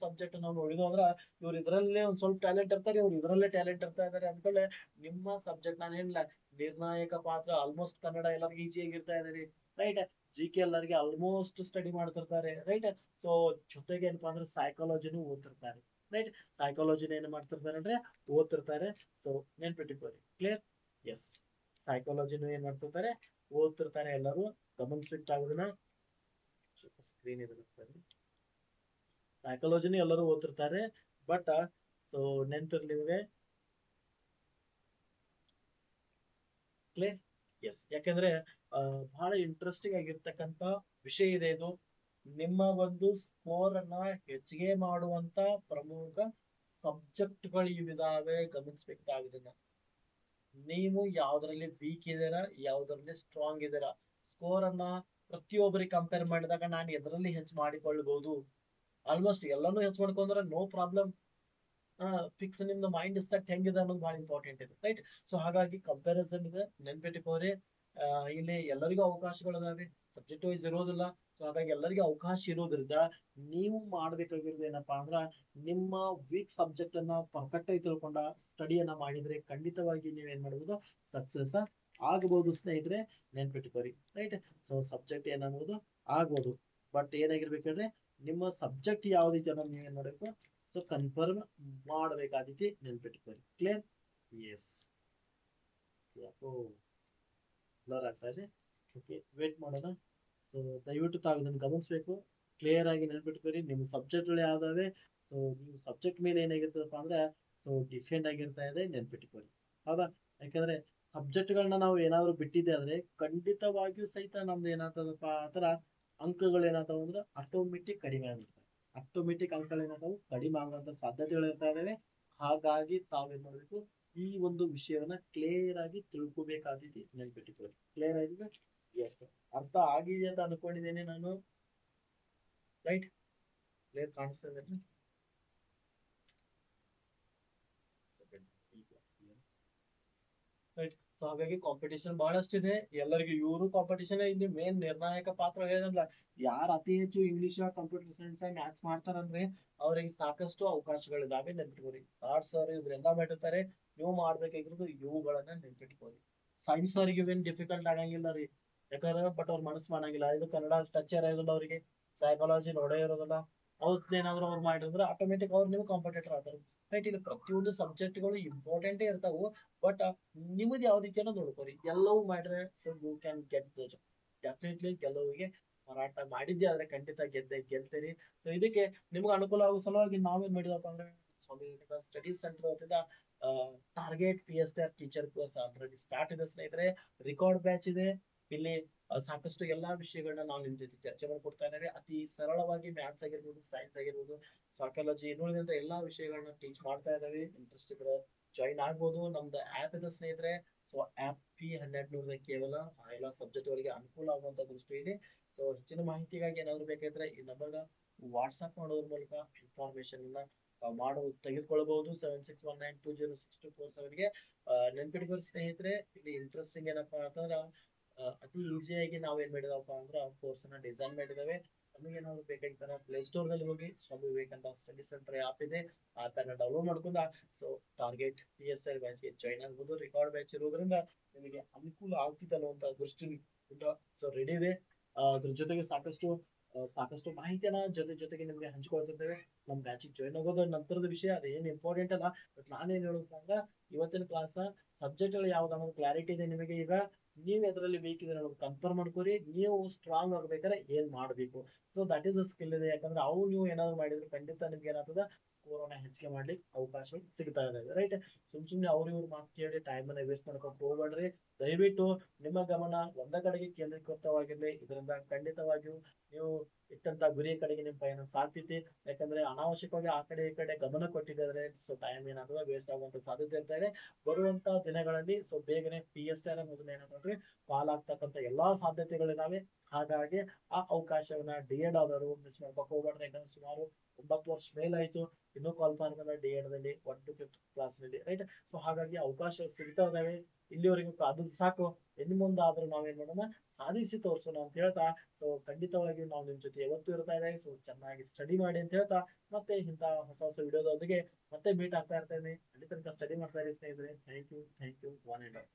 ಸಬ್ಜೆಕ್ಟ್ ನಾವು ನೋಡಿದ್ವು ಅಂದ್ರ ಇವ್ರು ಇದ್ರಲ್ಲೇ ಒಂದ್ ಸ್ವಲ್ಪ ಟ್ಯಾಲೆಂಟ್ ಇರ್ತಾರೆ, ಇವ್ರು ಇದ್ರಲ್ಲೇ ಟ್ಯಾಲೆಂಟ್ ಇರ್ತಾ ಇದಾರೆ ಅನ್ಕೊಳ್ಳೆ ನಿಮ್ಮ ಸಬ್ಜೆಕ್ಟ್ ನಾನು ಏನಿಲ್ಲ ನಿರ್ಣಾಯಕ ಪಾತ್ರ. ಆಲ್ಮೋಸ್ಟ್ ಕನ್ನಡ ಎಲ್ಲರಿಗೂ ಈಜಿ ಆಗಿರ್ತಾ ಇದೆ ರೀ, ರೈಟ್? GK ಎಲ್ಲರಿಗೆ ಆಲ್ಮೋಸ್ಟ್ ಸ್ಟಡಿ ಮಾಡ್ತಿರ್ತಾರೆ, ರೈಟ್? ಸೊ ಜೊತೆಗೆ ಏನಪ್ಪಾ ಅಂದ್ರೆ ಸೈಕಾಲಜಿನೂ ಓದ್ತಿರ್ತಾರೆ, ರೈಟ್? ಸೈಕಾಲಜಿನ ಏನ್ ಮಾಡ್ತಿರ್ತಾರೆ ಅಂದ್ರೆ ಓದ್ತಿರ್ತಾರೆ. ಸೊ ನೆನ್ಪಿಟ್ಟಿಕೊಳ್ಳಿ, ಕ್ಲಿಯರ್? ಎಸ್, ಸೈಕಾಲಜಿನೂ ಏನ್ ಮಾಡ್ತಿರ್ತಾರೆ, ಓದ್ತಿರ್ತಾರೆ. ಎಲ್ಲರೂ ಗಮನಿಸಿಟ್ಟಾಗೋದನ್ನ ಸ್ಕ್ರೀನ್ ಇದೆ, ಸೈಕಾಲಜಿನೂ ಎಲ್ಲರೂ ಓದ್ತಿರ್ತಾರೆ. ಬಟ್ ಸೊ ನೆನ್ಪಿರ್ಲಿ ನಿಮಗೆ, ಕ್ಲಿಯರ್? ಎಸ್, ಯಾಕಂದ್ರೆ ಬಹಳ ಇಂಟ್ರೆಸ್ಟಿಂಗ್ ಆಗಿರ್ತಕ್ಕಂತ ವಿಷಯ ಇದೆ ಇದು. ನಿಮ್ಮ ಒಂದು ಸ್ಕೋರ್ ಅನ್ನ ಹೆಚ್ಚಿಗೆ ಮಾಡುವಂತ ಪ್ರಮುಖ ಸಬ್ಜೆಕ್ಟ್ಗಳು ಇವಿದಾವೆ, ಗಮನಿಸ್ಬೇಕಾಗಿದೆ. ನೀವು ಯಾವ್ದ್ರಲ್ಲಿ ವೀಕ್ ಇದ್ದೀರಾ, ಯಾವ್ದ್ರಲ್ಲಿ ಸ್ಟ್ರಾಂಗ್ ಇದ್ದೀರಾ, ಸ್ಕೋರ್ ಅನ್ನ ಪ್ರತಿಯೊಬ್ಬರಿಗೆ ಕಂಪೇರ್ ಮಾಡಿದಾಗ ನಾನು ಎದರಲ್ಲಿ ಹೆಚ್ಚು ಮಾಡಿಕೊಳ್ಬಹುದು, ಆಲ್ಮೋಸ್ಟ್ ಎಲ್ಲಾನು ಹೆಚ್ಚು ಮಾಡ್ಕೊಂಡ್ರೆ ನೋ ಪ್ರಾಬ್ಲಮ್. ಫಿಕ್ಸ್ ನಿಮ್ದು ಮೈಂಡ್ ಸೆಟ್ ಹೆಂಗಿದೆ ಅನ್ನೋದು ಬಹಳ ಇಂಪಾರ್ಟೆಂಟ್ ಇದೆ, ರೈಟ್? ಸೊ ಹಾಗಾಗಿ ಕಂಪ್ಯಾರಿಸನ್ ಇದೆ, ನೆನ್ಪಿಟ್ಟುಕೋರಿ. ಇಲ್ಲಿ ಎಲ್ಲರಿಗೂ ಅವಕಾಶಗಳಿದಾವೆ, ಸಬ್ಜೆಕ್ಟ್ ವೈಸ್ ಇರೋದಿಲ್ಲ. ಸೊ ಹಾಗಾಗಿ ಎಲ್ಲರಿಗೂ ಅವಕಾಶ ಇರೋದ್ರಿಂದ ನೀವು ಮಾಡ್ಬೇಕಾಗಿರೋದು ಏನಪ್ಪಾ ಅಂದ್ರ ನಿಮ್ಮ ವೀಕ್ ಸಬ್ಜೆಕ್ಟ್ ಅನ್ನ ಪರ್ಫೆಕ್ಟ್ ಆಗಿ ತಿಳ್ಕೊಂಡ ಸ್ಟಡಿಯನ್ನ ಮಾಡಿದ್ರೆ ಖಂಡಿತವಾಗಿ ನೀವ್ ಏನ್ ಮಾಡ್ಬೋದು, ಸಕ್ಸಸ್ ಆಗ್ಬೋದು ಸ್ನೇಹಿತರೆ, ನೆನ್ಪಿಟ್ಕೋರಿ, ರೈಟ್? ಸೊ ಸಬ್ಜೆಕ್ಟ್ ಏನಾಗ್ಬೋದು, ಆಗ್ಬೋದು. ಬಟ್ ಏನಾಗಿರ್ಬೇಕಂದ್ರೆ ನಿಮ್ಮ ಸಬ್ಜೆಕ್ಟ್ ಯಾವ್ದೈತೆ ಅನ್ನೋದು ನೀವ್ ಏನ್ ಮಾಡ್ಬೇಕು, ಸೊ ಕನ್ಫರ್ಮ್ ಮಾಡ್ಬೇಕಾದೈತಿ, ನೆನ್ಪಿಟ್ಕೋರಿ. ಕ್ಲಿಯರ್? ಎಸ್. ಯಾಕೋ ಬ್ಲರ್ ಆಗ್ತಾ ಇದೆ, ಓಕೆ, ವೇಟ್ ಮಾಡೋಣ. ಸೊ ದಯವಿಟ್ಟು ತಾವು ಇದನ್ನು ಗಮನಿಸ್ಬೇಕು, ಕ್ಲಿಯರ್ ಆಗಿ ನೆನ್ಪಿಟ್ಕೋರಿ. ನಿಮ್ಮ ಸಬ್ಜೆಕ್ಟ್ಗಳು ಯಾವ್ದಾವೆ, ಸೊ ನೀವು ಸಬ್ಜೆಕ್ಟ್ ಮೇಲೆ ಏನಾಗಿರ್ತದಪ್ಪ ಅಂದ್ರೆ ಸೊ ಡಿಫೆಂಡ್ ಆಗಿರ್ತಾ ಇದೆ, ನೆನ್ಪಿಟ್ಕೋರಿ. ಹೌದಾ? ಯಾಕಂದ್ರೆ ಸಬ್ಜೆಕ್ಟ್ಗಳನ್ನ ನಾವು ಏನಾದ್ರು ಬಿಟ್ಟಿದ್ದೆ ಆದ್ರೆ ಖಂಡಿತವಾಗಿಯೂ ಸಹಿತ ನಮ್ದು ಏನಾಗ್ತದಪ್ಪ ಆತರ ಅಂಕಗಳು ಏನಾಗ್ತಾವ ಅಂದ್ರೆ ಆಟೋಮೆಟಿಕ್ ಕಡಿಮೆ ಆಗಿರ್ತವೆ. ಆಟೋಮೆಟಿಕ್ ಅಂಕಗಳು ಏನಾಗ್ತಾವು, ಕಡಿಮೆ ಆಗುವಂತ ಸಾಧ್ಯತೆಗಳು ಇರ್ತಾ ಇದಾವೆ. ಹಾಗಾಗಿ ತಾವೇನ್ ಮಾಡ್ಬೇಕು, ಈ ಒಂದು ವಿಷಯವನ್ನ ಕ್ಲಿಯರ್ ಆಗಿ ತಿಳ್ಕೊಬೇಕಾದೈತಿ, ನೆನ್ಪಿಟ್ಕೊಳ್ಳಿ. ಕ್ಲಿಯರ್ ಆಗಿದೆ? ಎಸ್, ಅರ್ಥ ಆಗಿದೆ ಅಂತ ಅನ್ಕೊಂಡಿದ್ದೇನೆ ನಾನು, ರೈಟ್? ಕ್ಲಿಯರ್ ಕಾಣಿಸ್ತಾ ಇದೆ? ರೈಟ್? ಸೊ ಹಾಗಾಗಿ ಕಾಂಪಿಟೇಷನ್ ಬಹಳಷ್ಟಿದೆ ಎಲ್ಲರಿಗೂ. ಇವರು ಕಾಂಪಿಟೇಷನ್ ಇಲ್ಲಿ ಮೇನ್ ನಿರ್ಣಾಯಕ ಪಾತ್ರ ಹೇಳಿದ್ರಲ್ಲ, ಯಾರು ಅತಿ ಹೆಚ್ಚು ಇಂಗ್ಲಿಷ್, ಕಂಪ್ಯೂಟರ್ ಸೈನ್ಸ್, ಮ್ಯಾಥ್ಸ್ ಮಾಡ್ತಾರಂದ್ರೆ ಅವ್ರಿಗೆ ಸಾಕಷ್ಟು ಅವಕಾಶಗಳಿದಾವೆ, ನೆನ್ಪಿಟ್ಕೋರಿ. ಆರ್ಟ್ಸ್ ಅವ್ರು ಇದ್ರೆಲ್ಲ ಮಾಡಿರ್ತಾರೆ, ನೀವು ಮಾಡ್ಬೇಕಾಗಿರೋದು ಇವುಗಳನ್ನ ನೆನ್ಪಿಟ್ಕೋರಿ. ಸೈನ್ಸ್ ಅವ್ರಿಗೆ ಇವೇನ್ ಡಿಫಿಕಲ್ಟ್ ಆಗಂಗಿಲ್ಲ ರೀ, ಯಾಕಂದ್ರೆ ಬಟ್ ಅವ್ರ ಮನಸ್ಸು ಮಾಡಂಗಿಲ್ಲ, ಇದು ಕನ್ನಡ ಟಚ್ ಇರೋದಿಲ್ಲ ಅವ್ರಿಗೆ, ಸೈಕಾಲಜಿ ನೋಡೇ ಇರೋದಿಲ್ಲ. ಅವ್ರದ್ದೇನಾದ್ರು ಅವ್ರು ಮಾಡಿದ್ರೆ ಆಟೋಮೆಟಿಕ್ ಅವ್ರು ನೀವು ಕಾಂಪಿಟೇಟರ್ ಆಗ್ತಾರೆ, ರೈಟ್? ಇಲ್ಲಿ ಪ್ರತಿಯೊಂದು ಸಬ್ಜೆಕ್ಟ್ಗಳು ಇಂಪಾರ್ಟೆಂಟೇ ಇರ್ತಾವು. ಬಟ್ ನಿಮ್ಮದು ಯಾವ್ದಕ್ಕೆ ನೋಡ್ಕೋರಿ, ಎಲ್ಲವೂ ಮಾಡ್ರೆ so you can get the job. Definitely ಗೆಲುವಿಗೆ ಹೋರಾಟ ಮಾಡಿದ್ದೆ ಆದ್ರೆ ಖಂಡಿತ ಗೆಲ್ತೀರಿ. ಸೊ ಇದಕ್ಕೆ ನಿಮ್ಗೆ ಅನುಕೂಲ ಆಗೋ ಸಲುವಾಗಿ ನಾವೇನ್ ಮಾಡಿದಪ್ಪ ಅಂದ್ರೆ ಸ್ವಾಮಿ ವಿವೇಕಾನಂದ ಸ್ಟಡಿ ಸೆಂಟರ್ ವತಿಯಿಂದ target PSTR teacher course already start ಇದೆ ಸ್ನೇಹಿತರೆ. ರೆಕಾರ್ಡ್ ಬ್ಯಾಚ್ ಇದೆ. ಇಲ್ಲಿ ಸಾಕಷ್ಟು ಎಲ್ಲಾ ವಿಷಯಗಳನ್ನ ನಾವು ನಿಮ್ ಜೊತೆ ಚರ್ಚೆ ಮಾಡ್ಕೊಡ್ತಾ ಇದ್ದೇವೆ. ಅತಿ ಸರಳವಾಗಿ ಮ್ಯಾಥ್ಸ್ ಆಗಿರ್ಬೋದು, ಸೈನ್ಸ್ ಆಗಿರ್ಬೋದು, ಸೈಕಾಲಜಿ, ಇನ್ನುಳಿದಂತ ಎಲ್ಲಾ ವಿಷಯಗಳನ್ನ ಟೀಚ್ ಮಾಡ್ತಾ ಇದ್ದೇವೆ. ಇಂಟ್ರೆಸ್ಟ್ ಇದ್ರೆ ಜಾಯಿನ್ ಆಗ್ಬೋದು. ನಮ್ದು ಆಪ್ ಇದೆ ಸ್ನೇಹಿತರೆ. ಸೊ ಆಪ್ ಫೀ 1200 ಕೇವಲ. ಆ ಎಲ್ಲಾ ಸಬ್ಜೆಕ್ಟ್ ಗಳಿಗೆ ಅನುಕೂಲ ಆಗುವಂತ ದೃಷ್ಟಿಯಲ್ಲಿ. ಸೊ ಹೆಚ್ಚಿನ ಮಾಹಿತಿಗಾಗಿ ಏನಾದ್ರು ಬೇಕಾದ್ರೆ ಈ ನಂಬರ್ನ ವಾಟ್ಸ್ಆಪ್ ಮಾಡೋದ್ರ ಮೂಲಕ ಇನ್ಫಾರ್ಮೇಶನ್ ಮಾಡೋದು ತೆಗೆದುಕೊಳ್ಬಹುದು. 7619206247ಗೆ ನೆನ್ಪಿಟ್ಕೊಳ್ಳಿ ಸ್ನೇಹಿತರೆ. ಇಲ್ಲಿ ಇಂಟ್ರೆಸ್ಟಿಂಗ್ ಏನಪ್ಪಾ ಅಂತಂದ್ರ ಅತಿ ಈಸಿಯಾಗಿ ನಾವೇನ್ ಮಾಡಿದವಪ್ಪ ಅಂದ್ರ ಕೋರ್ಸ್ ಅನ್ನ ಡಿಸೈನ್ ಮಾಡಿದಾವೆ. ನಮಗೇನಾದ್ರು ಬೇಕಾಗಿತ್ತಾರ ಪ್ಲೇ ಸ್ಟೋರ್ ನಲ್ಲಿ ಹೋಗಿ ಸ್ವಾಮಿ ವಿವೇಕಾನಂದ ಸ್ಟಡಿ ಸೆಂಟರ್ ಆಪ್ ಇದೆ, ಆಪ್ ಅನ್ನ ಡೌನ್ಲೋಡ್ ಮಾಡ್ಕೊಂಡ ಸೊ ಟಾರ್ಗೆಟ್ PSR ಬ್ಯಾಚ್ ಗೆ ಜಾಯಿನ್ ಆಗ್ಬೋದು. ರೆಕಾರ್ಡ್ ಬ್ಯಾಚ್ ಇರೋದ್ರಿಂದ ನಿಮಗೆ ಅನುಕೂಲ ಆಗ್ತಿದೆ ಅನ್ನುವಂತ ದೃಷ್ಟಿಯಿಂದ ಸೊ ರೆಡಿ ಇದೆ. ಅದ್ರ ಜೊತೆಗೆ ಸಾಕಷ್ಟು ಮಾಹಿತಿಯನ್ನ ಜೊತೆಗೆ ನಿಮ್ಗೆ ಹಂಚ್ಕೊಳ್ತಿದ್ದೇವೆ. ನಮ್ ಬ್ಯಾಚಿಗೆ ಜಾಯಿನ್ ಆಗೋದು ನಂತರದ ವಿಷಯ, ಅದೇನು ಇಂಪಾರ್ಟೆಂಟ್ ಅಲ್ಲ. ಬಟ್ ನಾನೇನ್ ಹೇಳೋದು ಅಂದ್ರ ಇವತ್ತಿನ ಕ್ಲಾಸ್ ಸಬ್ಜೆಕ್ಟ್ ಗಳು ಯಾವ್ದು ಅನ್ನೋದು ಕ್ಲಾರಿಟಿ ಇದೆ ನಿಮಗೆ. ಈಗ ನೀವ್ ಎದ್ರಲ್ಲಿ ವೀಕ್ ಇದೆ ಅನ್ನೋದು ಕನ್ಫರ್ಮ್ ಮಾಡ್ಕೋರಿ. ನೀವು ಸ್ಟ್ರಾಂಗ್ ಆಗ್ಬೇಕಾದ್ರೆ ಏನ್ ಮಾಡ್ಬೇಕು, so that is a skill ಇದೆ. ಯಾಕಂದ್ರೆ ಅವು ನೀವು ಏನಾದ್ರು ಮಾಡಿದ್ರೆ ಖಂಡಿತ ನಿಮ್ಗೆ ಏನಾಗ್ತದ, ಸ್ಕೋರ್ ಹೆಚ್ಚಿಗೆ ಮಾಡ್ಲಿಕ್ಕೆ ಅವಕಾಶ ಸಿಗ್ತಾ ಇದೆ. ರೈಟ್, ಸುಮ್ನೆ ಅವ್ರ ಇವ್ರ ಮಾತು ಕೇಳಿ ಟೈಮ್ ಅನ್ನ ವೇಸ್ಟ್ ಮಾಡ್ಕೊಂಡು ಹೋಗ್ಬೇಡ್ರಿ. ದಯವಿಟ್ಟು ನಿಮ್ಮ ಗಮನ ಒಂದ ಕಡೆಗೆ ಕೇಂದ್ರೀಕೃತವಾಗಿರ್ಲಿ. ಇದರಿಂದ ಖಂಡಿತವಾಗಿಯೂ ನೀವು ಇಟ್ಟಂತ ಗುರಿ ಕಡೆಗೆ ನಿಮ್ ಪಯಣ ಸಾಗ್ತೈತಿ. ಯಾಕಂದ್ರೆ ಅನಾವಶ್ಯಕವಾಗಿ ಆ ಕಡೆ ಈ ಕಡೆ ಗಮನ ಕೊಟ್ಟಿದ್ದಾರೆ, ಸೊ ಟೈಮ್ ಏನಾದ್ರು ವೇಸ್ಟ್ ಆಗುವಂತ ಸಾಧ್ಯತೆ ಇರ್ತಾ ಇದೆ. ಬರುವಂತ ದಿನಗಳಲ್ಲಿ ಸೊ ಬೇಗನೆ PSR ಮೊದಲು ಏನಾದ್ರೆ ಫಾಲ್ ಆಗ್ತಕ್ಕಂಥ ಎಲ್ಲಾ ಸಾಧ್ಯತೆಗಳಿದಾವೆ. ಹಾಗಾಗಿ ಆ ಅವಕಾಶವನ್ನ ಡಿ.ಎಡ್ ಆದವರು ಮಿಸ್ ಮಾಡ್ಕೊಕ್ ಹೋಗ್ಬಾರ್ದು. ಯಾಕಂದ್ರೆ ಸುಮಾರು 9 ವರ್ಷ ಮೇಲಾಯ್ತು, ಇನ್ನೂ ಕಾಲ್ ಫಾರ್ಮ್ ಡಿ.ಎಡ್ ದಲ್ಲಿ 1 to 5th ಕ್ಲಾಸ್ ನಲ್ಲಿ. ರೈಟ್, ಸೊ ಹಾಗಾಗಿ ಅವಕಾಶ ಸಿಗ್ತಾ ಇದಾವೆ. ಇಲ್ಲಿವರೆಗೂ ಅದು ಸಾಕು, ಇನ್ನು ಮುಂದಾದ್ರೂ ನಾವೇನ್ ಮಾಡೋಣ, ಸಾಧಿಸಿ ತೋರ್ಸೋಣ ಅಂತ ಹೇಳ್ತಾ, ಸೊ ಖಂಡಿತವಾಗಿಯೂ ನಾವು ನಿಮ್ ಜೊತೆ ಯಾವತ್ತೂ ಇರ್ತಾ ಇದೆ. ಸೊ ಚೆನ್ನಾಗಿ ಸ್ಟಡಿ ಮಾಡಿ ಅಂತ ಹೇಳ್ತಾ, ಮತ್ತೆ ಇಂತ ಹೊಸ ಹೊಸ ವಿಡಿಯೋದೊಂದಿಗೆ ಮತ್ತೆ ಮೀಟ್ ಆಗ್ತಾ ಇರ್ತೇನೆ. ಅಲ್ಲಿ ತನಕ ಸ್ಟಡಿ ಮಾಡ್ತಾ ಇರಿ ಸ್ನೇಹಿತರೆ. Thank you, one and all.